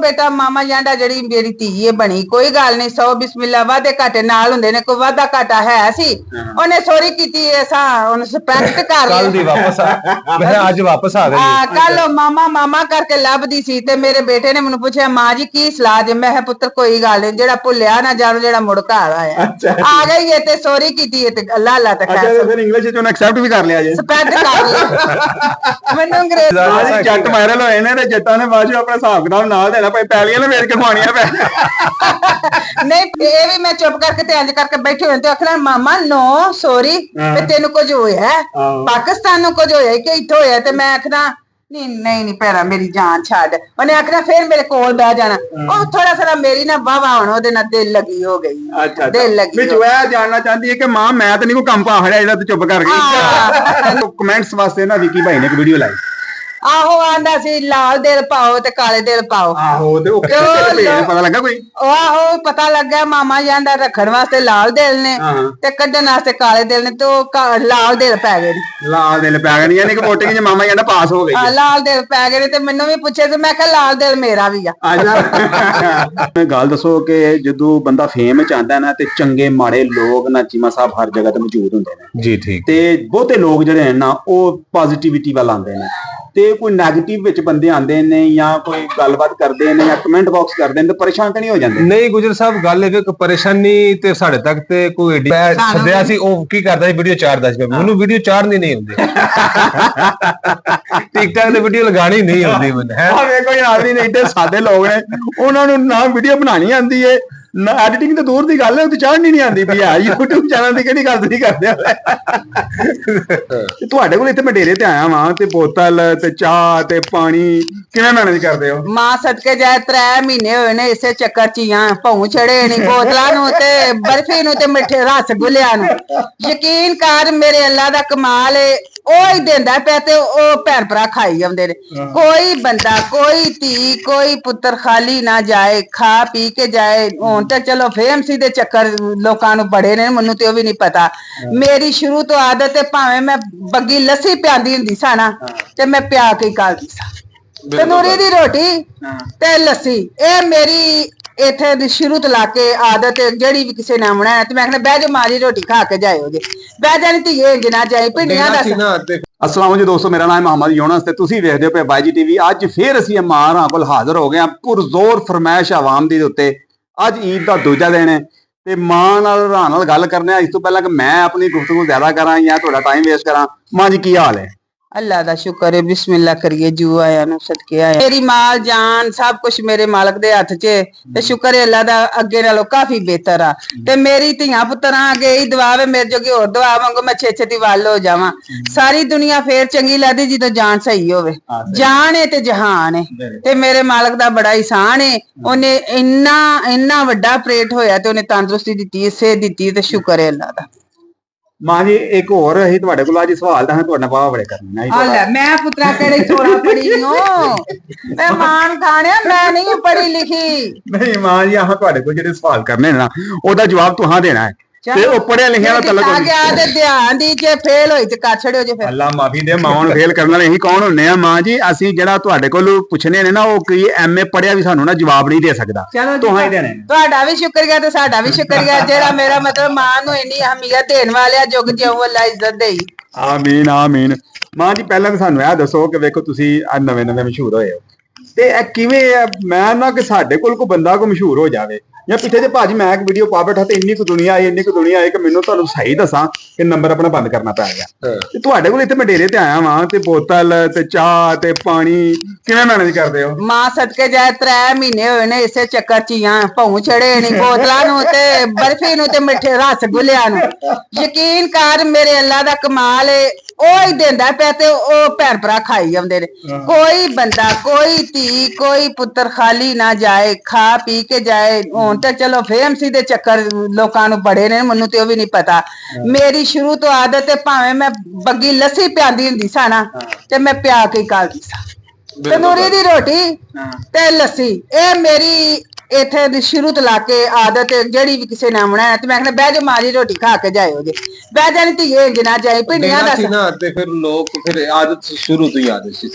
बेटा मामा जांडा जड़ी मेरी धी बनी कोई गल नहीं 100 बिस्मिल्ला वादे घाटे नाल हुंदे ने कोई वादा घाटा है सी ओने सोरी कीती ऐसा ओने सस्पेक्ट कर लिया कल दी वापस मैं आज वापस आ गई कल मामा मामा करके लभदी सी ते मेरे बेटे ने मैनू पूछया मां जी की सलाह दे मैं पुत्र कोई गल नहीं जेड़ा भुलिया ना जानो जेड़ा मुड़ घर आया आ गई है ते सोरी कीती है ते अल्लाह अल्लाह ते अच्छा तो फिर इंग्लिश च एक्सेप्ट भी कर लिया जे सस्पेक्ट कर लिया मैनू अंग्रेजी जट वायरल होए ने ते जट्टां ने बाद अपना हिसाब किताब नाल देना भाई पैलियां ना वेच के खुआनियां पै नहीं ये भी मैं चुप करके ते इंज करके बैठे हुए ते आखना मामा नो सॉरी ते तेन कुछ होया पाकिस्तान नु कुछ होया कि इत्थे होया ते मैं आखना नहीं नहीं नहीं पैरा मेरी जान छाड़ उन्हें आखना फिर मेरे कोल बह जाना और थोड़ा सा मेरी ना वाह हुण ओदे नाल दिल लगी हो गई अच्छा दिल लगी जो है जानना चाहती है कि मां मैं तो नहीं कोई काम पा खड़ा जेड़ा तू चुप कर गई कमेंट्स वास्ते ना विकी भाई ने एक वीडियो लाई आहो आंदा सी लाल दिल पाओ ते काले दिल पाओ आहो ते ओ पता लगा कोई आहो पता लग गया मामा जांदा रखण वास्ते लाल दिल ने ते कड्डण वास्ते काले दिल ने तो लाल दिल पै गए लाल दिल पै गए यानी कि वोटिंग च मामा जांदा पास हो गई लाल दिल पै गए ते मैनू भी पूछे ते मैं कहा लाल दिल मेरा भी अच्छा गल दसो कि जदों बंदा फेम च आंदा ना ते चंगे माड़े लोग ना चीमा साहब हर जगह ते मौजूद हुंदे ने जी ठीक ते बहुते लोग जिहड़े ना ओ पॉजिटिविटी वाल आंदे ने ते कोई नैगेटिव विच बंदे आंदे ने या कोई गलबात करदे ने या कमेंट बॉक्स करदे ने ते परेशान ते नहीं हो जांदे नहीं गुजर साहब गल है कि परेशानी ते साडे तक ते कोई सद्या सी ओ की करदा सी वीडियो चाढ़दा सी मैनू वीडियो चाढ़नी नहीं हुंदी टिकटॉक ते वीडियो लगानी नहीं हुंदी मैनू है ਵੇਖੋ ਯਾਰ ਵੀ ਨਹੀਂ ਤੇ ਸਾਦੇ ਲੋਕ ਨੇ ਉਹਨਾਂ ਨੂੰ ਨਾ ਵੀਡੀਓ ਬਣਾਣੀ ਆਂਦੀ ਏ ਨਾ ਐਡੀਟਿੰਗ ਤੇ ਦੂਰ ਦੀ ਗੱਲ ਹੈ ਉਹ ਤੇ ਚਾੜਨੀ ਨਹੀਂ ਆਂਦੀ ਵੀ ਆ YouTube ਚੈਨਲ ਦੀ ਕਿਹੜੀ ਗੱਲ ਤੁਸੀਂ ਕਰਦੇ ਹੋ ਤੁਹਾਡੇ ਕੋਲ ਇੱਥੇ ਮੈਂ ਡੇਰੇ ਤੇ ਆਇਆ ਵਾਂ ਤੇ ਬੋਤਲ ਤੇ ਚਾਹ ਤੇ ਪਾਣੀ ਕਿਵੇਂ ਮੈਨੇਜ ਕਰਦੇ ਹੋ ਮਾਂ ਸਦਕੇ ਜਾਏ 3 ਮਹੀਨੇ ਹੋਏ ਨੇ ਇਸੇ ਚੱਕਰ ਚ ਹੀ ਆ ਭੌਂ ਚੜੇ ਨਹੀਂ ਬੋਤਲਾਂ ਨੂੰ ਤੇ ਬਰਫੀ ਨੂੰ ਤੇ ਮਿੱਠੇ ਰਸਗੁੱਲਿਆਂ ਨੂੰ ਯਕੀਨ ਕਰ ਮੇਰੇ ਅੱਲਾ ਦਾ ਕਮਾਲ ਏ ਉਹ ਹੀ ਦਿੰਦਾ ਪਿਆ ਤੇ ਉਹ ਭੈਣ ਭਰਾ ਖਾਈ ਜਾਂਦੇ ਨੇ ਕੋਈ ਬੰਦਾ ਕੋਈ ਧੀ ਕੋਈ ਪੁੱਤਰ ਖਾਲੀ ਨਾ ਜਾਏ ਖਾ ਪੀ ਕੇ ਜਾਏ ਹੁਣ ਤੇ ਚਲੋ ਫੇਮ ਸੀ ਦੇ ਚੱਕਰ ਲੋਕਾਂ ਨੂੰ ਬੜੇ ਨੇ ਮੈਨੂੰ ਤੇ ਉਹ ਵੀ ਨਹੀਂ ਪਤਾ ਮੇਰੀ ਸ਼ੁਰੂ ਤੋਂ ਆਦਤ ਹੈ ਭਾਵੇਂ ਮੈਂ ਬੱਗੀ ਲੱਸੀ ਪਿਆਂਦੀ ਹੁੰਦੀ ਸਾਂ ਨਾ ਤੇ ਮੈਂ ਪਿਆ ਕੇ ਕਰਦੀ ਸਾਂ ਤੰਦੂਰੀ ਦੀ ਰੋਟੀ ਤੇ ਲੱਸੀ ਇਹ ਮੇਰੀ ਇੱਥੇ ਦੀ ਸ਼ੁਰੂ ਤੋਂ ਲਾ ਕੇ ਆਦਤ ਜਿਹੜੀ ਵੀ ਕਿਸੇ ਨੇ ਆਉਣਾ ਹੈ ਤੇ ਮੈਂ ਕਹਿੰਦਾ ਬਹਿ ਜਾ ਮਾਰੀ ਰੋਟੀ ਖਾ ਕੇ ਜਾਇਓ ਜੇ ਬਹਿ ਜਾਣੀ ਧੀਏ ਜਿਨਾ ਜਾਏ ਪਿੰਡੀਆਂ ਦਾ अस्सलाम जी दोस्तों मेरा नाम मोहम्मद यूनुस ते तुसी वेखदे हो पे बाईजी टीवी अज फिर असीं मां कोल हाजिर हो गए पुरजोर फरमाइश आवाम दी उत्ते अज ईद दा दूजा दिन है ते मां नाल रान नाल गल करने इस तो पहला कि मैं अपनी गुफ्तगू ज्यादा करा या थोड़ा टाइम वेस्ट करा मां जी की हाल है अल्लाह दा शुक्र है बिस्मिल्लाह करिए जू आया नु सदके आया मेरी माल जान सब कुछ मेरे मालक दे हथ च ते शुक्र है अल्लाह दा अगे नालों काफी बेहतर आ ते मेरी धीआं पुत्तरां अगे ही दुआ वे मेरे जोगी होर दुआ मंगो मैं छे छेती वल हो जावां सारी दुनिया फेर चंगी लगदी जदों जान सही होवे जान है ते जहान है ते मेरे मालक दा बड़ा एहसान है ओने इन्ना इन्ना वड्डा ऑपरेट होया ते ओने तंदुरुस्ती दित्ती सेहत दित्ती ते शुक्र है अल्लाह दा मां जी एक और ही ਤੁਹਾਡੇ ਕੋਲ ਅੱਜ ਸਵਾਲ ਦਾ ਤੁਹਾਡਾ ਬਾਵਾ ਬੜੇ ਕਰਨਾ ਹੈ ਹਾਲੇ ਮੈਂ ਪੁੱਤਰਾ ਕਿਹੜੇ ਥੋੜਾ ਪੜੀ ਨੂੰ ਮੈਂ ਮਾਨ ਖਾਣਿਆ ਮੈਂ ਨਹੀਂ ਪੜੀ ਲਿਖੀ ਨਹੀਂ ਮਾਂ ਜੀ ਆਹ ਤੁਹਾਡੇ ਕੋਲ ਜਿਹੜੇ ਸਵਾਲ ਕਰਨੇ ਨੇ ਨਾ ਉਹਦਾ ਜਵਾਬ ਤੁਹਾਂ ਦੇਣਾ ਹੈ ਤੇ ਉਹ ਪੜਿਆ ਲਿਖਿਆ ਦਾ ਤਲਕ ਆ ਗਿਆ ਤੇ ਧਿਆਨ ਦੀ ਜੇ ਫੇਲ ਹੋਈ ਤੇ ਕਰ ਛੜਿਓ ਜੇ ਫਿਰ ਅੱਲਾ ਮਾਫੀ ਦੇ ਮਾਵਾਂ ਨੂੰ ਫੇਲ ਕਰਨ ਵਾਲੇ ਇਹੀ ਕੌਣ ਹੁੰਨੇ ਆ ਮਾਂ ਜੀ ਅਸੀਂ ਜਿਹੜਾ ਤੁਹਾਡੇ ਕੋਲ ਪੁੱਛਨੇ ਨੇ ਨਾ ਉਹ ਕੋਈ ਐਮਏ ਪੜਿਆ ਵੀ ਸਾਨੂੰ ਨਾ ਜਵਾਬ ਨਹੀਂ ਦੇ ਸਕਦਾ ਤੁਹਾਂ ਹੀ ਦੇਣੇ ਤੁਹਾਡਾ ਵੀ ਸ਼ੁਕਰੀਆ ਤੇ ਸਾਡਾ ਵੀ ਸ਼ੁਕਰੀਆ ਜਿਹੜਾ ਮੇਰਾ ਮਤਲਬ ਮਾਂ ਨੂੰ ਇੰਨੀ ਅਹਿਮੀਅਤ ਦੇਣ ਵਾਲਿਆ ਜੁਗ ਜਿਉ ਅੱਲਾ ਇੱਜ਼ਤ ਦੇਈ ਆਮੀਨ ਆਮੀਨ ਮਾਂ ਜੀ ਪਹਿਲਾਂ ਤਾਂ ਸਾਨੂੰ ਇਹ ਦੱਸੋ ਕਿ ਵੇਖੋ ਤੁਸੀਂ ਅੱਜ ਨਵੇਂ ਨਵੇਂ ਮਸ਼ਹੂਰ ਹੋਏ ਹੋ ਤੇ ਇਹ ਕਿਵੇਂ ਮੈਂ ਨਾ ਕਿ ਸਾਡੇ ਕੋਲ ਕੋਈ ਬੰਦਾ ਕੋ ਮਸ਼ਹੂਰ ਹੋ ਜਾਵੇ ਜਾਂ ਪਿੱਛੇ ਜੇ ਭਾਜੀ ਮੈਂ ਇੱਕ ਵੀਡੀਓ ਪਾ ਬੈਠਾ ਤੇ ਇੰਨੀ ਕੁ ਦੁਨੀਆ ਆਈ ਕਿ ਮੈਨੂੰ ਤੁਹਾਨੂੰ ਸਹੀ ਦੱਸਾਂ ਕਿ ਨੰਬਰ ਆਪਣਾ ਬੰਦ ਕਰਨਾ ਪੈ ਗਿਆ ਤੇ ਤੁਹਾਡੇ ਕੋਲ ਇੱਥੇ ਮੈਂ ਡੇਰੇ ਤੇ ਆਇਆ ਵਾਂ ਤੇ ਬੋਤਲ ਤੇ ਚਾਹ ਤੇ ਪਾਣੀ ਕਿਵੇਂ ਮੈਨੇਜ ਕਰਦੇ ਹੋ ਮਾਂ ਸਦਕੇ ਜਾਏ 3 ਮਹੀਨੇ ਹੋਏ ਨੇ ਇਸੇ ਚੱਕਰ ਚ ਹੀ ਆ ਭੌਂ ਚੜੇ ਨਹੀਂ ਬੋਤਲਾਂ ਨੂੰ ਤੇ ਬਰਫੀ ਨੂੰ ਤੇ ਮਿੱਠੇ ਰਸਗੁੱਲਿਆਂ ਨੂੰ ਯਕੀਨ ਕਰ ਮੇਰੇ ਅੱਲਾ ਦਾ ਕਮਾਲ ਏ ਉਹ ਹੀ ਦਿੰਦਾ ਪਿਆ ਤੇ ਉਹ ਭੈਣ ਭਰਾ ਖਾਈ ਜਾਂਦੇ ਨੇ ਕੋਈ ਬੰਦਾ ਕੋਈ ਧੀ ਕੋਈ ਪੁੱਤਰ ਖਾਲੀ ਨਾ ਜਾਏ ਖਾ ਪੀ ਕੇ ਜਾਏ ਹੁਣ ਤੇ ਚਲੋ ਫੇਮ ਸੀ ਦੇ ਚੱਕਰ ਲੋਕਾਂ ਨੂੰ ਬੜੇ ਨੇ ਮੈਨੂੰ ਤੇ ਉਹ ਵੀ ਨਹੀਂ ਪਤਾ ਮੇਰੀ ਸ਼ੁਰੂ ਤੋਂ ਆਦਤ ਹੈ ਭਾਵੇਂ ਮੈਂ ਬੱਗੀ ਲੱਸੀ ਪਿਆਂਦੀ ਹੁੰਦੀ ਸਾਂ ਨਾ ਤੇ ਮੈਂ ਪਿਆ ਕੇ ਕਰਦੀ ਸਾਂ ਤੰਦੂਰੀ ਦੀ ਰੋਟੀ ਤੇ ਲੱਸੀ ਇਹ ਮੇਰੀ ਇੱਥੇ ਦੀ ਸ਼ੁਰੂ ਤੋਂ ਲਾ ਕੇ ਆਦਤ ਜਿਹੜੀ ਵੀ ਕਿਸੇ ਨੇ ਆਉਣਾ ਹੈ ਤੇ ਮੈਂ ਕਹਿੰਦਾ ਬਹਿ ਜਾ ਮਾਰੀ ਰੋਟੀ ਖਾ ਕੇ ਜਾਇਓ ਜੇ ਬਹਿ ਜਾਣੀ ਧੀਏ ਜਿਨਾ ਜਾਏ ਪਿੰਡੀਆਂ ਦਾ ਨਾ ਤੇ ਫਿਰ ਲੋਕ ਫਿਰ ਆਦਤ ਸ਼ੁਰੂ ਤੋਂ ਹੀ ਆਦਤ ਸੀ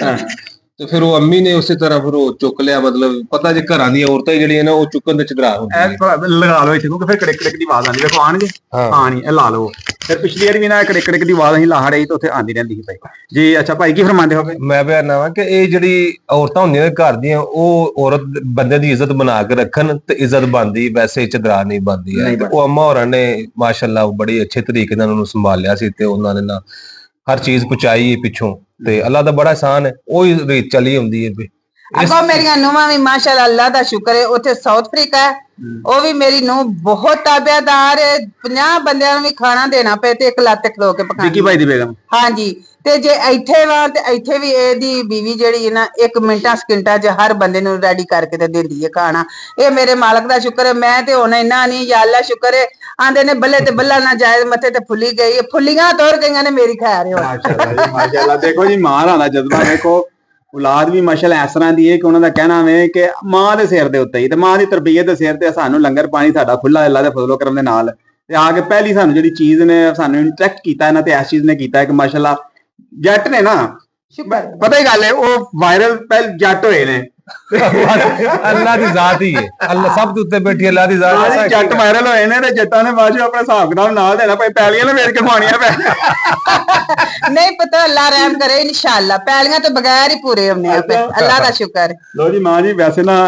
ਤੇ ਫਿਰ ਉਹ ਅੰਮੀ ਨੇ ਉਸੇ ਤਰ੍ਹਾਂ ਫਿਰ ਉਹ ਚੁੱਕ ਲਿਆ, ਮਤਲਬ ਪਤਾ ਜੇ ਘਰਾਂ ਦੀਆਂ ਔਰਤਾਂ ਜਿਹੜੀਆਂ ਨੇ ਉਹ ਚੁੱਕਣ ਦੇ ਚਦਰਾ ਹੁੰਦੀਆਂ ਇਹ ਥੋੜਾ ਲਗਾ ਲਓ ਇੱਥੇ ਕਿਉਂਕਿ ਫਿਰ ਕੜਕ ਕੜਕ ਦੀ ਆਵਾਜ਼ ਆਉਂਦੀ ਵੇਖੋ ਆਣਗੇ ਹਾਂ ਨਹੀਂ ਇਹ ਲਾ ਲਓ ਫਿਰ ਪਿਛਲੀ ਵਾਰ ਵੀ ਨਾ ਕੜਕ ਕੜਕ ਦੀ ਆਵਾਜ਼ ਅਸੀਂ ਲਾ ਰਹੀ ਤਾਂ ਉੱਥੇ ਆਂਦੀ ਰਹਿੰਦੀ ਸੀ ਭਾਈ ਜੀ। ਅੱਛਾ ਭਾਈ ਕੀ ਫਰਮਾਉਂਦੇ ਹੋਗੇ? ਮੈਂ ਬਿਆਨਾ ਵਾ ਕਿ ਇਹ ਜਿਹੜੀ ਔਰਤਾਂ ਹੁੰਦੀਆਂ ਨੇ ਘਰ ਦੀਆਂ ਉਹ ਔਰਤ ਬੰਦੇ ਦੀ ਇੱਜ਼ਤ ਬਣਾ ਕੇ ਰੱਖਣ ਤੇ ਇੱਜ਼ਤ ਬਣਦੀ, ਵੈਸੇ ਚਦਰਾ ਨਹੀਂ ਬਣਦੀ ਹੈ। ਤੇ ਉਹ ਅੰਮਾ ਹੋਰਾਂ ਨੇ ਮਾਸ਼ਾਅੱਲਾ ਬੜੀ ਅੱਛੇ ਤਰੀਕੇ ਨਾਲ ਉਹਨੂੰ ਸੰਭਾਲਿਆ ਸੀ ਤੇ ਉਹਨਾਂ ਨੇ ਨਾ ਹਰ ਚੀਜ਼ ਪਹੁੰਚਾਈ ਪਿੱਛੋਂ ਤੇ ਅੱਲਾ ਦਾ ਬੜਾ ਆਸਾਨ ਹੈ, ਉਹ ਹੀ ਰੀਤ ਚਲੀ ਹੁੰਦੀ ਹੈ। ਅੱਗੋਂ ਮੇਰੀਆਂ ਨੂੰਹਾਂ ਵੀ ਮਾਸ਼ਾਅੱਲਾ ਅੱਲਾ ਦਾ ਸ਼ੁਕਰ ਹੈ, ਉੱਥੇ ਸਾਊਥ ਅਫਰੀਕਾ ਹੈ, ਉਹ ਵੀ ਮੇਰੀ ਨੂੰਹ ਬਹੁਤ ਤਾਬਿਆਦਾਰ ਹੈ, 50 ਬੰਦਿਆਂ ਨੂੰ ਵੀ ਖਾਣਾ ਦੇਣਾ ਪਏ ਤੇ ਇੱਕ ਲੱਤ ਖਲੋ ਕੇ ਪਕਾਉਣੀ। ਵਿੱਕੀ ਭਾਈ ਦੀ ਬੇਗਮ ਹਾਂਜੀ ਤੇ ਜੇ ਇੱਥੇ ਵਾ ਤੇ ਇੱਥੇ ਵੀ ਇਹਦੀ ਬੀਵੀ ਜਿਹੜੀ ਹੈ ਨਾ 1 ਮਿੰਟਾਂ ਸਕਿੰਟਾਂ 'ਚ ਹਰ ਬੰਦੇ ਨੂੰ ਰੈਡੀ ਕਰਕੇ ਤੇ ਦਿੰਦੀ ਹੈ ਖਾਣਾ। ਇਹ ਮੇਰੇ ਮਾਲਕ ਦਾ ਸ਼ੁਕਰ ਹੈ। ਮੈਂ ਤੇ ਹੁਣ ਇੰਨਾ ਨਹੀਂ, ਯਾ ਅੱਲਾ ਸ਼ੁਕਰ ਹੈ। ਆਂਦੇ ਨੇ ਬੱਲੇ ਤੇ ਬੱਲਾ ਨਾ ਜਾਏ ਮੱਥੇ ਤੇ ਫੁੱਲੀ ਗਈ, ਫੁੱਲੀਆਂ ਤੋਰ ਗਈਆਂ ਨੇ ਮੇਰੀ ਖੈਰ ਹੈ। ਮਾਸ਼ਾਅੱਲਾ ਜੀ ਮਾਸ਼ਾਅੱਲਾ। ਦੇਖੋ ਜੀ ਮਾਂ ਦਾ ਜਜ਼ਬਾ ਵੇਖੋ, ਔਲਾਦ ਵੀ ਮਾਸ਼ਾਅੱਲਾ ਇਸ ਤਰ੍ਹਾਂ ਦੀ ਹੈ ਕਿ ਉਹਨਾਂ ਦਾ ਕਹਿਣਾ ਵੇ ਕਿ ਮਾਂ ਦੇ ਸਿਰ ਦੇ ਉੱਤੇ ਹੀ ਤੇ ਮਾਂ ਦੀ ਤਰਬੀਅਤ ਦੇ ਸਿਰ ਤੇ ਸਾਨੂੰ ਲੰਗਰ ਪਾਣੀ ਸਾਡਾ ਖੁੱਲਾ ਅੱਲਾ ਦੇ ਫਜ਼ਲੋ ਕਰਮ ਦੇ ਨਾਲ ਤੇ ਆ ਕੇ ਪਹਿਲੀ ਸਾਨੂੰ ਜਿਹੜੀ ਚੀਜ਼ ਨੇ ਸਾਨੂੰ ਇੰਟਰੈਕਟ ਕੀਤਾ ਇਹਨਾਂ ਤੇ ਇਸ ਚੀਜ਼ ਨੇ ਕੀਤਾ ਕਿ ਮਾਸ਼ਾਅੱਲਾ ਜੱਟ ਨੇ ਨਾ, ਪਤਾ ਹੀ ਗੱਲ ਹੈ ਉਹ ਵਾਇਰਲ ਪਹਿਲ ਜੱਟ ਹੋਏ ਨੇ। ਅੱਲਾ ਦੀ ਜ਼ਾਤ ਹੀ ਹੈ, ਅੱਲਾ ਸਭ ਦੇ ਉੱਤੇ ਬੈਠੀ ਅੱਲਾ ਦੀ ਜ਼ਾਤ ਹੈ। ਜੱਟ ਵਾਇਰਲ ਹੋਏ ਨੇ ਤੇ ਜੱਟਾਂ ਨੇ ਬਾਅਦ ਆਪਣਾ ਹਿਸਾਬ ਕਿਤਾਬ ਨਾਲ ਦੇਣਾ ਭਾਈ, ਪੈਲੀਆਂ ਨੇ ਵੇਚ ਕੇ ਖਵਾਉਣੀਆਂ ਪੈ ਨਹੀਂ ਪਤਾ, ਅੱਲਾ ਰਹਿਮ ਕਰੇ ਇਨਸ਼ਾਅੱਲਾ, ਪੈਲੀਆਂ ਤੋਂ ਬਗੈਰ ਹੀ ਪੂਰੇ ਹੁੰਦੇ ਆ ਅੱਲਾ ਦਾ ਸ਼ੁਕਰ। ਲੋ ਜੀ ਮਾਂ ਜੀ, ਵੈਸੇ ਨਾ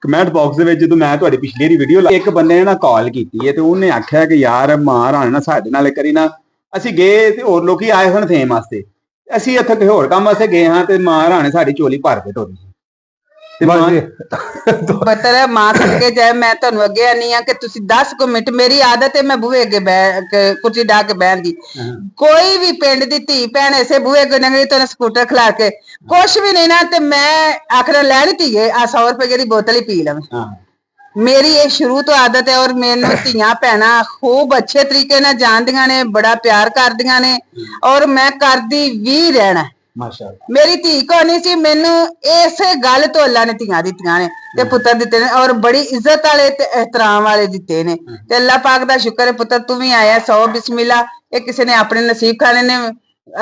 ਕਮੈਂਟ ਬਾਕਸ ਦੇ ਵਿੱਚ ਜਦੋਂ ਮੈਂ ਤੁਹਾਡੀ ਪਿਛਲੀ ਦੀ ਵੀਡੀਓ ਇੱਕ ਬੰਦੇ ਨੇ ਨਾ ਕਾਲ ਕੀਤੀ ਹੈ ਤੇ ਉਹਨੇ ਆਖਿਆ ਕਿ ਯਾਰ ਮਾਂ ਰਾਣੇ ਨਾ ਸਾਡੇ ਨਾਲ ਕਰੀ ਨਾ, ਅਸੀਂ ਗਏ ਤੇ ਹੋਰ ਲੋਕੀ ਆਏ ਸਨ ਫੇਮ ਵਾਸਤੇ, ਅਸੀਂ ਇੱਥੇ ਕਿਸੇ ਹੋਰ ਕੰਮ ਵਾਸਤੇ ਗਏ ਹਾਂ ਤੇ ਮਾਂ ਰਾਣੇ ਸਾਡੀ ਝੋਲੀ ਭਰ ਕੇ ਤੋਰੀ ਤੇ ਪਤਾ ਮਾਂ ਸਦਕੇ ਜਾਏ। ਮੈਂ ਤੁਹਾਨੂੰ ਅੱਗੇ ਆਨੀ ਆ ਕਿ ਤੁਸੀਂ 10 ਕੁ ਮਿੰਟ, ਮੇਰੀ ਆਦਤ ਹੈ ਮੈਂ ਬੂਹੇ ਅੱਗੇ ਕੁਰਸੀ ਢਾ ਕੇ ਬਹਿਣ ਦੀ, ਕੋਈ ਵੀ ਪਿੰਡ ਦੀ ਧੀ ਭੈਣ ਐਸੇ ਬੂਹੇ ਅੱਗੇ ਨੰਗਲੀ ਤੋਂ ਸਕੂਟਰ ਖਿਲਾ ਕੇ ਕੁਛ ਵੀ ਨਹੀਂ ਨਾ ਤੇ ਮੈਂ ਆਖਰ ਲੈਣ ਧੀਏ ਆ 100 ਰੁਪਏ ਦੀ ਬੋਤਲ ਹੀ ਪੀ ਲਵਾਂ। ਮੇਰੀ ਇਹ ਸ਼ੁਰੂ ਤੋਂ ਆਦਤ ਹੈ। ਔਰ ਮੈਨੂੰ ਧੀਆਂ ਭੈਣਾਂ ਖੂਬ ਅੱਛੇ ਤਰੀਕੇ ਨਾਲ ਜਾਣਦੀਆਂ ਨੇ, ਬੜਾ ਪਿਆਰ ਕਰਦੀਆਂ ਨੇ ਔਰ ਮੈਂ ਕਰਦੀ ਵੀ ਰਹਿਣਾ। ਮਾਸ਼ਾਅੱਲਾ ਮੇਰੀ ਧੀ ਕੋ ਨਹੀਂ ਸੀ, ਮੈਨੂੰ ਇਸੇ ਗੱਲ ਤੋਂ ਅੱਲਾ ਨੇ ਧੀਆਂ ਦਿੱਤੀਆਂ ਨੇ ਤੇ ਪੁੱਤਰ ਦਿੱਤੇ ਨੇ ਔਰ ਬੜੀ ਇੱਜ਼ਤ ਵਾਲੇ ਤੇ ਇਹਤਰਾਮ ਵਾਲੇ ਦਿੱਤੇ ਨੇ ਤੇ ਅੱਲਾ ਪਾਕ ਦਾ ਸ਼ੁਕਰ ਹੈ। ਪੁੱਤਰ ਤੂੰ ਵੀ ਆਇਆ, 100 ਬਿਸਮਿਲ੍ਲਾ। ਇਹ ਕਿਸੇ ਨੇ ਆਪਣੇ ਨਸੀਬ ਖਾਣੇ ਨੇ।